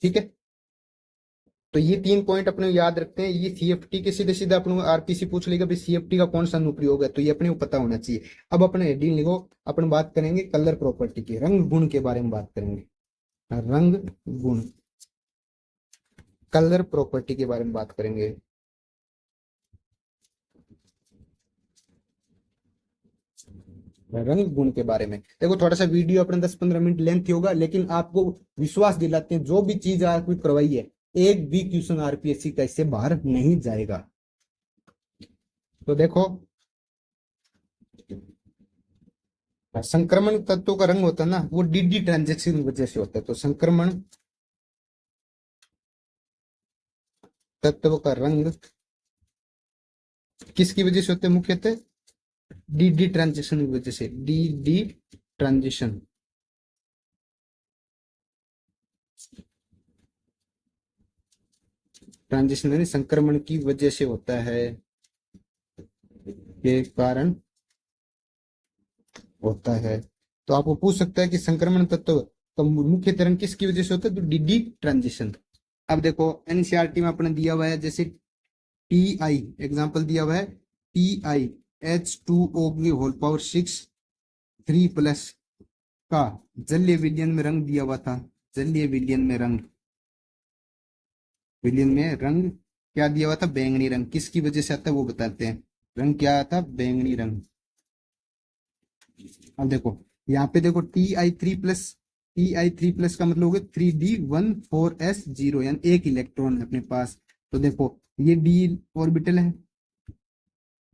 ठीक है, तो ये 3 पॉइंट अपने याद रखते हैं। ये सीएफटी के सीधे सीधे अपने आरपीसी पूछ लेगा, भाई सीएफटी का कौन सा अनुप्रयोग है, तो ये अपने को पता होना चाहिए। अब अपने हेडिंग लिखो, अपन बात करेंगे कलर प्रॉपर्टी की, रंग गुण के बारे में बात करेंगे। रंग गुण, कलर प्रॉपर्टी के बारे में बात करेंगे। रंग गुण के बारे में देखो, थोड़ा सा वीडियो अपना 10-15 मिनट लेंथ होगा, लेकिन आपको विश्वास दिलाते हैं जो भी चीज आपको करवाई है, एक भी क्वेश्चन आरपीएससी का इससे बाहर नहीं जाएगा। तो देखो, संक्रमण तत्वों का रंग होता है ना, वो डीडी ट्रांजेक्शन की वजह से होता है। तो संक्रमण तत्व का रंग किसकी वजह से होता है? मुख्यतः डीडी ट्रांजिशन की वजह से, डीडी ट्रांजिशन। ट्रांजिशन यानी संक्रमण की वजह से होता है, के कारण होता है। तो आपको पूछ सकता है कि संक्रमण तत्व का मुख्य तरंग किसकी वजह से होता है? तो डीडी ट्रांजिशन। अब देखो एनसीईआरटी में अपने दिया हुआ है, जैसे टी आई एग्जाम्पल दिया हुआ है, टी आई H2O की होल पावर 6 3+ का जलीय विलयन में रंग दिया हुआ था। जलीय विलयन में रंग, विलयन में रंग क्या दिया हुआ था? बैंगनी रंग। किसकी वजह से आता है वो बताते हैं। रंग क्या था? बैंगनी रंग। अब देखो यहाँ पे देखो Ti3+, Ti3+ का मतलब हो गया 3D14S0, यानी एक इलेक्ट्रॉन है अपने पास। तो देखो ये डी ऑर्बिटल है,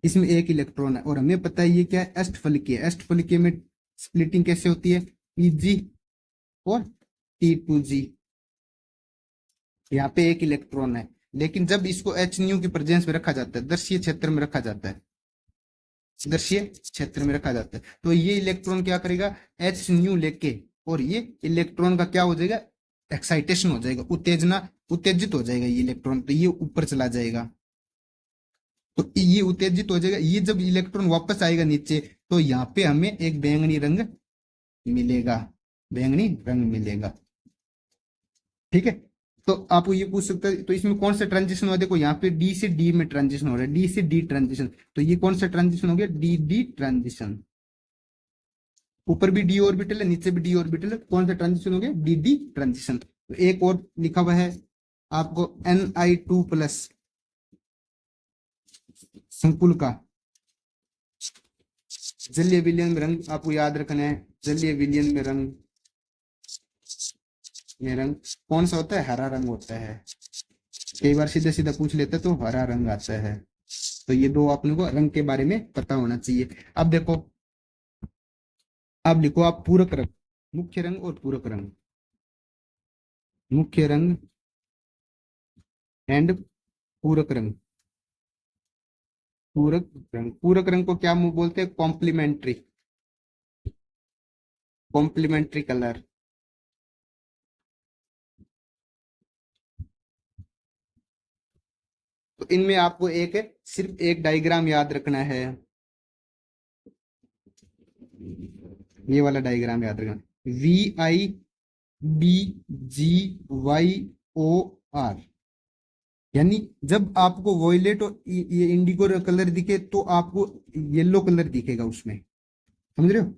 इसमें एक इलेक्ट्रॉन है, और हमें पता है ये क्या है? अष्टफलकीय। अष्टफलकीय में स्प्लिटिंग कैसे होती है? Pg और T2G। यहाँ पे एक इलेक्ट्रॉन है, लेकिन जब इसको एच न्यू की प्रेजेंस में रखा जाता है, दर्शीय क्षेत्र में रखा जाता है, दर्शीय क्षेत्र में रखा जाता है, तो ये इलेक्ट्रॉन क्या करेगा? एच न्यू लेके, और ये इलेक्ट्रॉन का क्या हो जाएगा? एक्साइटेशन हो जाएगा, उत्तेजना, उत्तेजित हो जाएगा ये इलेक्ट्रॉन, तो ये ऊपर चला जाएगा। तो ये उत्तेजित हो जाएगा, ये जब इलेक्ट्रॉन वापस आएगा नीचे, तो यहाँ पे हमें एक बैंगनी रंग मिलेगा, बैंगनी रंग मिलेगा। ठीक है, तो आप ये पूछ सकते हैं तो इसमें कौन सा ट्रांजिशन हुआ? देखो यहाँ पे डी से डी में ट्रांजिशन हो रहा है, डी से डी ट्रांजिशन, तो ये कौन सा ट्रांजिशन हो गया? D D transition. ऊपर भी डी ऑर्बिटल है, नीचे भी डी ऑर्बिटल है, कौन सा ट्रांजिशन हो गया? D D transition. तो एक और लिखा हुआ है आपको Ni2+ संकुल का जलीय विलयन में रंग आपको याद रखना है। जलीय विलयन में रंग कौन सा होता है? हरा रंग होता है। कई बार सीधा सीधा पूछ लेता है तो हरा रंग आता है। तो ये दो अपने को रंग के बारे में पता होना चाहिए। अब देखो, अब लिखो आप पूरक रंग, मुख्य रंग और पूरक रंग, मुख्य रंग एंड पूरक रंग। पूरक रंग, पूरक रंग को क्या मुंह बोलते हैं? Complementary, complementary colour. तो इनमें आपको एक सिर्फ एक डायग्राम याद रखना है, ये वाला डायग्राम याद रखना, VIBGYOR। यानी जब आपको वॉयलेट और ये इंडिगो कलर दिखे तो आपको येलो कलर दिखेगा उसमें, समझ रहे हो?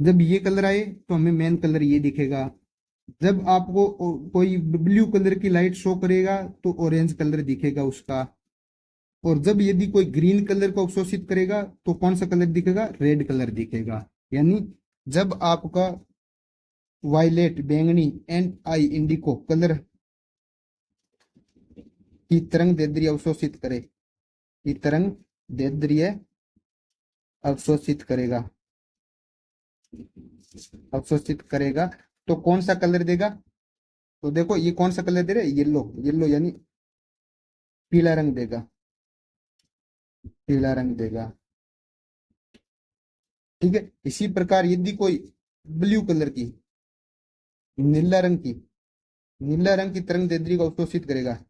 जब ये कलर आए तो हमें मेन कलर ये दिखेगा। जब आपको कोई ब्लू कलर की लाइट शो करेगा तो ऑरेंज कलर दिखेगा उसका। और जब यदि कोई ग्रीन कलर को अवशोषित करेगा तो कौन सा कलर दिखेगा? रेड कलर दिखेगा। यानी जब आपका वायलेट, बैंगनी एंड आई इंडिको कलर की तरंग दैर्ध्य अवशोषित करे, की तरंग दैर्ध्य अवशोषित करेगा, अवशोषित करेगा, तो कौन सा कलर देगा? तो देखो ये कौन सा कलर दे रहा है? येलो, येलो यानी पीला रंग देगा, पीला रंग देगा। ठीक है, इसी प्रकार यदि कोई ब्लू कलर की, नीला रंग की, नीला रंग की तरंग दैर्ध्य को अवशोषित करेगा,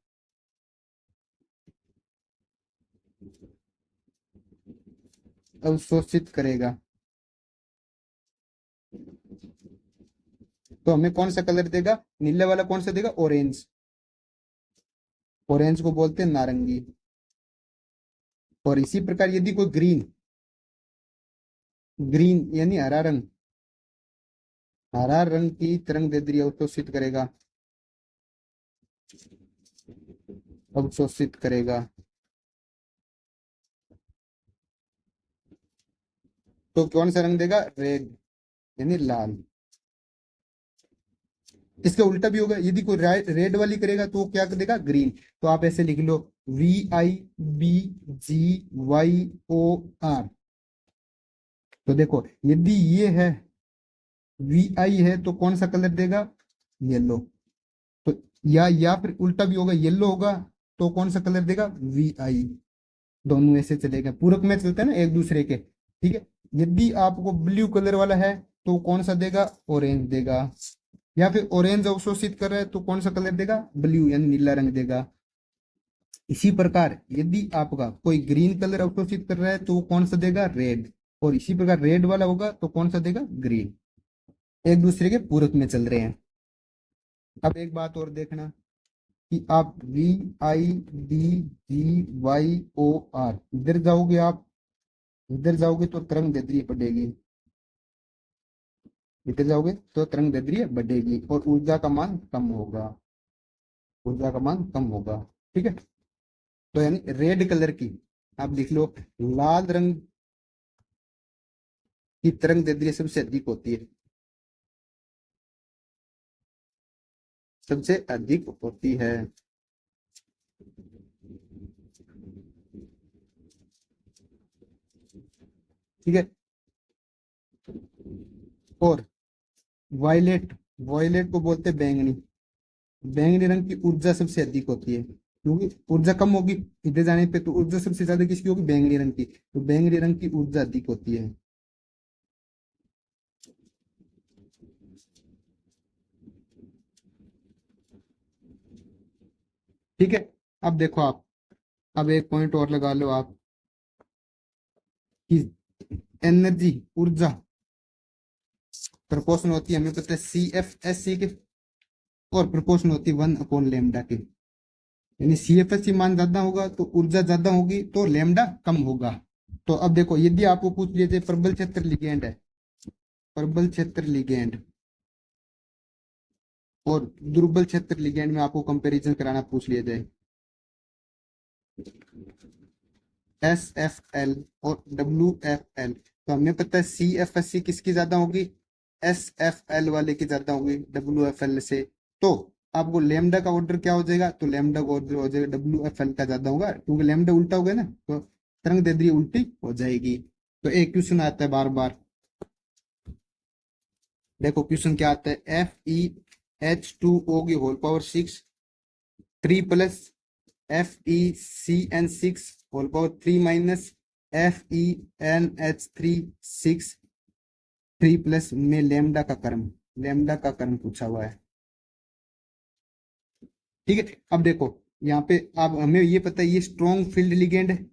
अवशोषित करेगा। तो हमें कौन सा कलर देगा, नीले वाला कौन सा देगा, ऑरेंज। ऑरेंज को बोलते हैं नारंगी। और इसी प्रकार यदि कोई ग्रीन, ग्रीन यानी हरा रंग, हरा रंग की तरंग दैर्ध्य अवशोषित करेगा, अवशोषित करेगा। तो कौन सा रंग देगा, रेड यानी लाल। इसका उल्टा भी होगा, यदि कोई रेड वाली करेगा तो वो क्या देगा, ग्रीन। तो आप ऐसे लिख लो, VIBGYOR। तो देखो यदि ये है VI है तो कौन सा कलर देगा, येलो। तो या फिर उल्टा भी होगा, येलो होगा तो कौन सा कलर देगा, VI। दोनों ऐसे चलेगा, पूरक में चलते हैं ना एक दूसरे के, ठीक है। यदि आपको ब्लू कलर वाला है तो कौन सा देगा, ऑरेंज देगा। या फिर ऑरेंज अवशोषित कर रहा है तो कौन सा कलर देगा, ब्लू यानी नीला रंग देगा। इसी प्रकार यदि आपका कोई ग्रीन कलर अवशोषित कर रहा है तो वो कौन सा देगा, रेड। और इसी प्रकार रेड वाला होगा तो कौन सा देगा, ग्रीन। एक दूसरे के पूरक में चल रहे हैं। अब एक बात और देखना कि आप VIBGYOR इधर जाओगे, आप इधर जाओगे तो तरंग दैर्ध्य बढ़ेगी, इधर जाओगे तो तरंग दैर्ध्य बढ़ेगी और ऊर्जा का मान कम होगा, ऊर्जा का मान कम होगा, ठीक है। तो यानी रेड कलर की, आप लिख लो, लाल रंग की तरंग दैर्ध्य सबसे अधिक होती है, सबसे अधिक होती है। ठीक है। और वायलेट, वायलेट को बोलते हैं बैंगनी, बैंगनी रंग की ऊर्जा सबसे अधिक होती है, क्योंकि ऊर्जा कम होगी इधर जाने पे, तो ऊर्जा सबसे ज्यादा किसकी होगी, बैंगनी रंग की। तो बैंगनी रंग की ऊर्जा अधिक होती है। ठीक है। अब देखो आप, अब एक पॉइंट और लगा लो आप कि एनर्जी, ऊर्जा प्रोपोर्शन होती है, हमें पता है CFSC के, और प्रोपोर्शन होती है 1/λ के। यानी CFSC मान ज्यादा होगा तो ऊर्जा ज्यादा होगी, तो लैम्डा कम होगा। तो अब देखो यदि आपको पूछ लिया जाए प्रबल क्षेत्र लिगेंड है, प्रबल क्षेत्र लिगेंड और दुर्बल क्षेत्र लिगेंड में आपको कंपैरिजन कराना पूछ लिया जाए, SFL और WFL, तो हमें पता है CFSC किसकी ज्यादा होगी, SFL वाले की ज्यादा होगी WFL से। तो आपको लेमडा का ऑर्डर क्या हो जाएगा, तो लेमडा का ऑर्डर हो जाएगा WFL का ज्यादा होगा, क्योंकि लेमडा उल्टा हो गया ना, तो तरंग दैर्ध्य उल्टी हो जाएगी। तो एक क्वेश्चन आता है बार बार, देखो क्वेश्चन क्या आता है, FeH2O की whole power 6 3 plus FeCN6 whole power 3 minus FeNH3 6 3 plus में लेमडा का कर्म, लेमडा का कर्म पूछा हुआ है। ठीक है। अब देखो यहाँ पे, अब हमें ये पता है ये स्ट्रॉन्ग फील्ड लिगेंड है,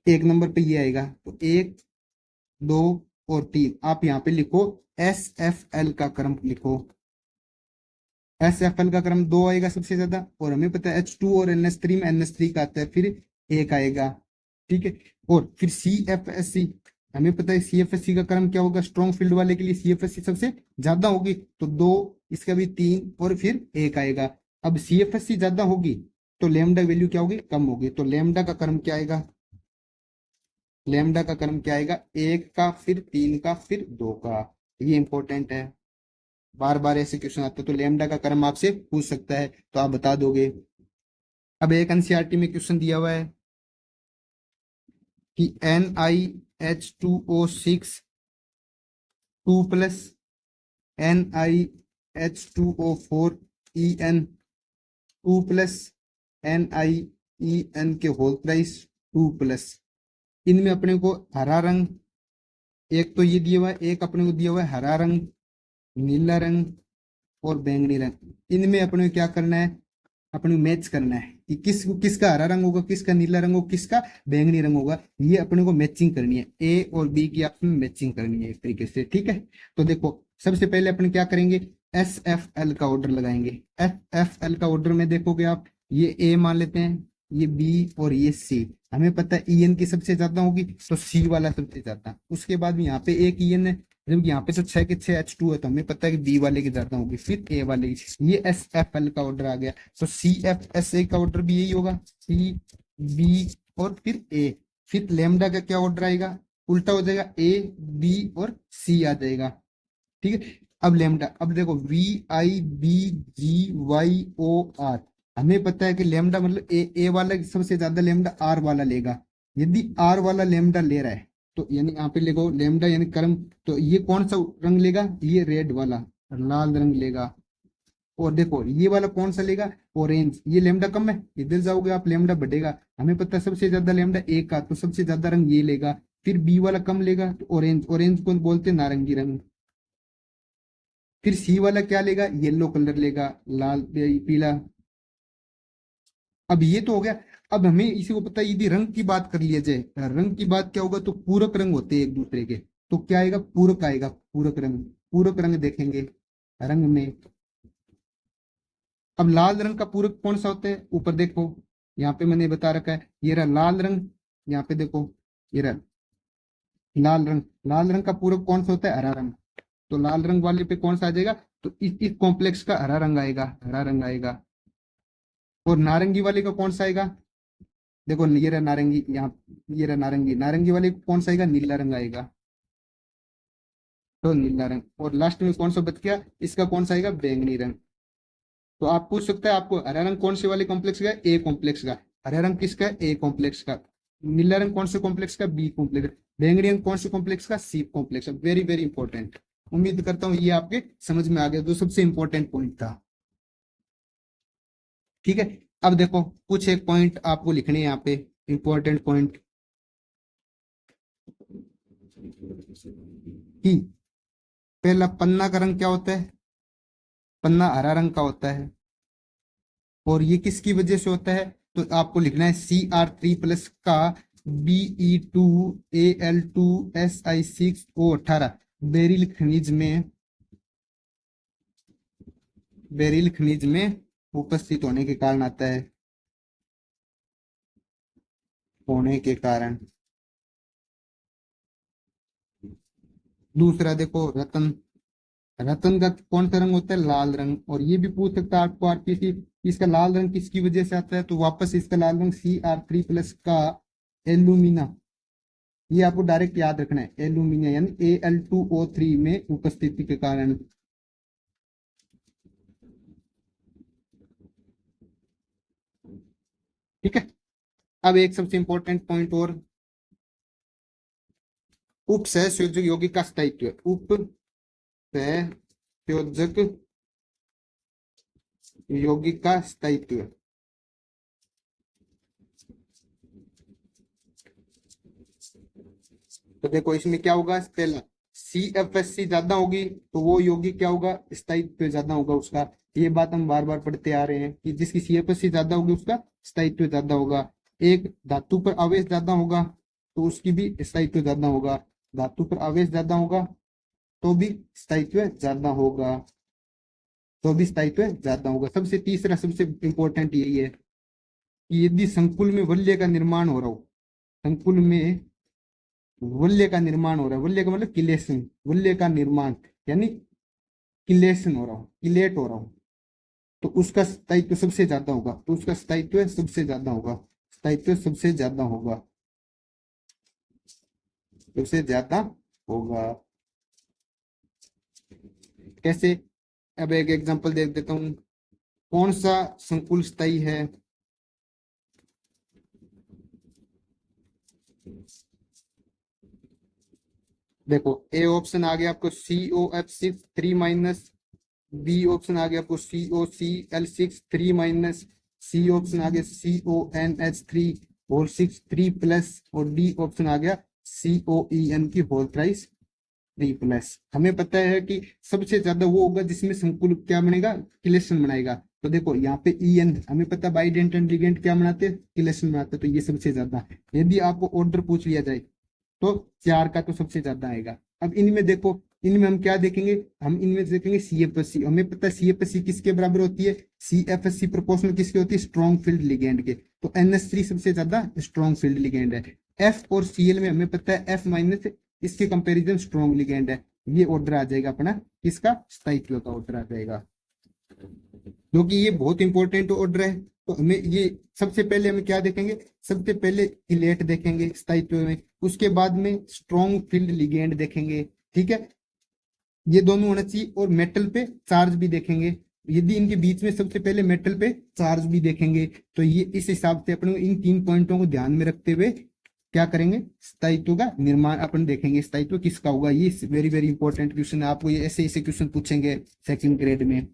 एक नंबर पे ये आएगा, तो 1 2 और 3 आप यहाँ पे लिखो, SFL का क्रम लिखो, SFL का क्रम 2 आएगा सबसे ज्यादा, और हमें पता है H2 और NH3 में NH3 का आता है, फिर 1 आएगा। ठीक है। और फिर CFSC, हमें पता है CFSC का क्रम क्या होगा, स्ट्रॉन्ग फील्ड वाले के लिए CFSC सबसे ज्यादा होगी, तो 2, इसका भी 3 और फिर 1 आएगा। अब CFSC ज्यादा होगी तो लेमडा वैल्यू क्या होगी, कम होगी, तो लेमडा का क्रम क्या आएगा, लेमडा का क्रम क्या आएगा, 1 का फिर 3 का फिर 2 का। ये इंपॉर्टेंट है, बार बार ऐसे क्वेश्चन आते हैं, तो लेमडा का क्रम आपसे पूछ सकता है तो आप बता दोगे। अब एक एनसीईआरटी में क्वेश्चन दिया हुआ है कि NiH2O6 2 plus NiH2O4 En 2 plus NiEn के होल प्राइस 2 प्लस, इनमें अपने को हरा रंग, एक तो ये दिया हुआ है, एक अपने को दिया हुआ है हरा रंग, नीला रंग और बैंगनी रंग। इनमें अपने को क्या करना है, अपने मैच करना है कि किसका हरा रंग होगा, किसका नीला रंग होगा, किसका बैंगनी रंग होगा, ये अपने को मैचिंग करनी है। ए और बी की आपस में मैचिंग करनी है एक तरीके से, ठीक है। तो देखो सबसे पहले अपन क्या करेंगे, SFL का ऑर्डर लगाएंगे। SFL का ऑर्डर में देखोगे आप, ये ए मान लेते हैं, ये बी और ये सी। हमें पता है EN की सबसे ज्यादा होगी, तो सी वाला सबसे ज्यादा। उसके बाद में यहाँ पे एक EN है, जबकि यहाँ पे तो 6 के 6 H2 है, तो हमें पता है कि बी वाले की ज्यादा होगी, फिर ए वाले की। ये SFL का ऑर्डर आ गया, तो CFSA का ऑर्डर भी यही होगा, सी बी और फिर ए। फिर लेमडा का क्या ऑर्डर आएगा, उल्टा हो जाएगा, ए बी और सी आ जाएगा, ठीक है। अब लेमडा, अब देखो VIBGYOR, हमें पता है कि लेमडा मतलब ए वाला सबसे ज्यादा लेमडा आर वाला लेगा। यदि आर वाला लेमडा ले रहा है, तो यानी यहाँ पे लिखो लेमडा यानी कर्म, तो ये कौन सा रंग लेगा, ये रेड वाला लाल रंग लेगा। और देखो ये वाला कौन सा लेगा, ऑरेंज। ये लेमडा कम है, इधर जाओगे आप लेमडा बढ़ेगा। हमें पता है सबसे ज्यादा लेमडा ए का, तो सबसे ज्यादा रंग ये लेगा। फिर बी वाला कम लेगा, तो ऑरेंज, ऑरेंज को बोलते हैं नारंगी रंग। फिर सी वाला क्या लेगा, येलो कलर लेगा, लाल पीला। अब ये तो हो गया। अब हमें इसी को पता है, यदि रंग की बात कर लिया जाए, रंग की बात क्या होगा, तो पूरक रंग होते हैं एक दूसरे के। तो क्या आएगा, पूरक आएगा, पूरक रंग। पूरक रंग देखेंगे रंग में। अब लाल रंग का पूरक कौन सा होता है, ऊपर देखो यहाँ पे मैंने बता रखा है, ये रहा लाल रंग। यहाँ पे देखो ये रहा लाल रंग। लाल रंग का पूरक कौन सा होता है, हरा रंग। तो लाल रंग वाले पे कौन सा आ जाएगा, तो इस कॉम्प्लेक्स का हरा रंग आएगा, हरा रंग आएगा। और नारंगी वाले का कौन सा आएगा, देखो ये रहा नारंगी, यहाँ ये रहा नारंगी, नारंगी वाले को कौन सा आएगा, नीला रंग आएगा, तो नीला रंग। और लास्ट में कौन सा बच गया, इसका कौन सा आएगा, बैंगनी रंग। तो आप पूछ सकते हैं आपको हरा रंग कौन से वाले कॉम्प्लेक्स का है, ए कॉम्प्लेक्स का। हरा रंग किसका है, ए कॉम्प्लेक्स का। नीला रंग कौन से कॉम्प्लेक्स का, बी कॉम्प्लेक्स। बैंगनी रंग कौन से कॉम्प्लेक्स का, सी कॉम्प्लेक्स का। Very very important. उम्मीद करता हूँ ये आपके समझ में आ गया, जो सबसे इंपॉर्टेंट पॉइंट था, ठीक है। अब देखो कुछ एक पॉइंट आपको लिखने हैं यहाँ पे, इंपॉर्टेंट पॉइंट, कि पहला पन्ना का रंग क्या होता है, पन्ना हरा रंग का होता है। और ये किसकी वजह से होता है, तो आपको लिखना है Cr3+ का Be2Al2Si6O18 बेरिल खनिज में, बेरिल खनिज में उपस्थित होने के कारण आता है, होने के कारण। दूसरा देखो रतन, रतन का कौन सा रंग होता है, लाल रंग। और ये भी पूछ सकता है आपको आरपीसी, इसका लाल रंग किसकी वजह से आता है, तो वापस इसका लाल रंग Cr3+ का एल्यूमिना, ये आपको डायरेक्ट याद रखना है, एल्यूमिनिया यानी Al2O3 में उपस्थिति के कारण। ठीक है। अब एक सबसे इंपॉर्टेंट पॉइंट और, उप सहसंयोजक यौगिक का स्थायित्व। उप सहसंयोजक यौगिक का स्थायित्व। तो देखो इसमें क्या होगा, पहला CFSC ज्यादा होगी, तो वो यौगिक क्या होगा, स्थायित्व ज्यादा होगा उसका। ये बात हम बार बार पढ़ते आ रहे हैं कि जिसकी CFSC ज्यादा होगी उसका स्थायित्व ज्यादा होगा। एक धातु पर आवेश ज्यादा होगा, तो उसकी भी स्थायित्व ज्यादा होगा। धातु पर आवेश ज्यादा होगा तो भी स्थायित्व ज्यादा होगा, तो भी स्थायित्व ज्यादा होगा। सबसे तीसरा सबसे इंपॉर्टेंट यही है कि यदि संकुल में वल्य का निर्माण हो रहा हो, संकुल में वल्य का निर्माण हो रहा है, वल्य का मतलब किलेशन, वल्य का निर्माण यानी किलेशन हो रहा हो, किलेट हो रहा हो, तो उसका स्थायित्व सबसे ज्यादा होगा, तो उसका स्थायित्व सबसे ज्यादा होगा, स्थायित्व सबसे ज्यादा होगा, सबसे ज्यादा होगा। कैसे, अब एक एग्जांपल दे देता हूं, कौन सा संकुल स्थायी है, देखो ए ऑप्शन आ गया आपको COF6 3-, बी ऑप्शन आ गया आपको COCl6 3-, सी ऑप्शन आ गया CONH3 6 और डी ऑप्शन आ गया COEN की होल थ्राइस 3+। हमें पता है कि सबसे ज्यादा वो होगा जिसमें संकुल क्या बनेगा, किलेशन बनाएगा। तो देखो यहाँ पे EN हमें पता है बाइडेंटेंट लिगेंड क्या बनाते हैं, किलेशन बनाते हैं, तो ये सबसे ज्यादा है। यदि आपको ऑर्डर पूछ लिया जाए तो 4 का तो सबसे ज्यादा आएगा। अब इनमें देखो, इनमें हम क्या देखेंगे, हम इनमें देखेंगे CFSC। हमें पता है CFSC किसके बराबर होती है, CFSC प्रोपोर्शनल किसकी होती है, स्ट्रॉन्ग फील्ड लिगेंड के। तो NH3 सबसे ज्यादा स्ट्रॉन्ग फील्ड लिगेंड है। F और Cl में हमें पता है F माइनस इसके कंपेरिजन स्ट्रॉन्ग लिगेंड है। ये ऑर्डर आ जाएगा अपना किसका, स्थायित्व का ऑर्डर आ जाएगा, क्योंकि ये बहुत इंपॉर्टेंट ऑर्डर है। तो हमें ये सबसे पहले हमें क्या देखेंगे, सबसे पहले इलेट देखेंगे स्थायित्व में, उसके बाद में स्ट्रॉन्ग फील्ड लिगेंड देखेंगे, ठीक है, ये दोनों होना चाहिए। और मेटल पे चार्ज भी देखेंगे, यदि इनके बीच में सबसे पहले मेटल पे चार्ज भी देखेंगे। तो ये इस हिसाब से अपने इन 3 पॉइंटों को ध्यान में रखते हुए क्या करेंगे, स्थायित्व का निर्माण अपन देखेंगे, स्थायित्व किसका होगा। ये वेरी वेरी इंपॉर्टेंट क्वेश्चन है, आपको ये ऐसे ऐसे क्वेश्चन पूछेंगे सेकंड ग्रेड में,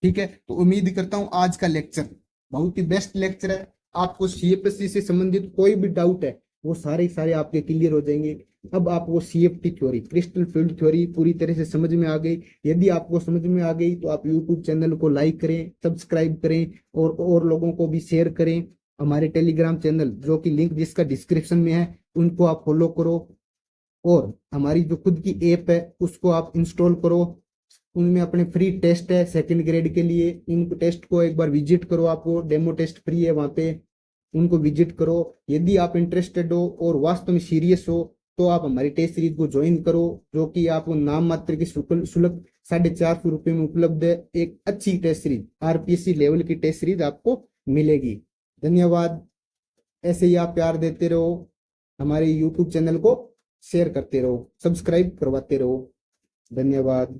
ठीक है। तो उम्मीद करता हूं आज का लेक्चर बहुत ही बेस्ट लेक्चर है। आपको CFSC से संबंधित कोई भी डाउट है वो सारे आपके क्लियर हो जाएंगे। अब आपको CFT theory, crystal field theory पूरी तरह से समझ में आ गई। यदि आपको समझ में आ गई तो आप यूट्यूब चैनल को लाइक करें, सब्सक्राइब करें और लोगों को भी शेयर करें। हमारे टेलीग्राम चैनल जो कि लिंक जिसका डिस्क्रिप्शन में है उनको आप फॉलो करो, और हमारी जो खुद की ऐप है उसको आप इंस्टॉल करो। उनमें अपने फ्री टेस्ट है सेकंड ग्रेड के लिए, इन टेस्ट को एक बार विजिट करो, आपको डेमो टेस्ट फ्री है वहां पे, उनको विजिट करो। यदि आप इंटरेस्टेड हो और वास्तव में सीरियस हो तो आप हमारी टेस्ट सीरीज को ज्वाइन करो, जो कि आपको नाम मात्र की शुल्क 450 रुपये में उपलब्ध है। एक अच्छी टेस्ट सीरीज, RPSC लेवल की टेस्ट सीरीज आपको मिलेगी। धन्यवाद, ऐसे ही आप प्यार देते रहो, हमारे YouTube चैनल को शेयर करते रहो, सब्सक्राइब करवाते रहो। धन्यवाद।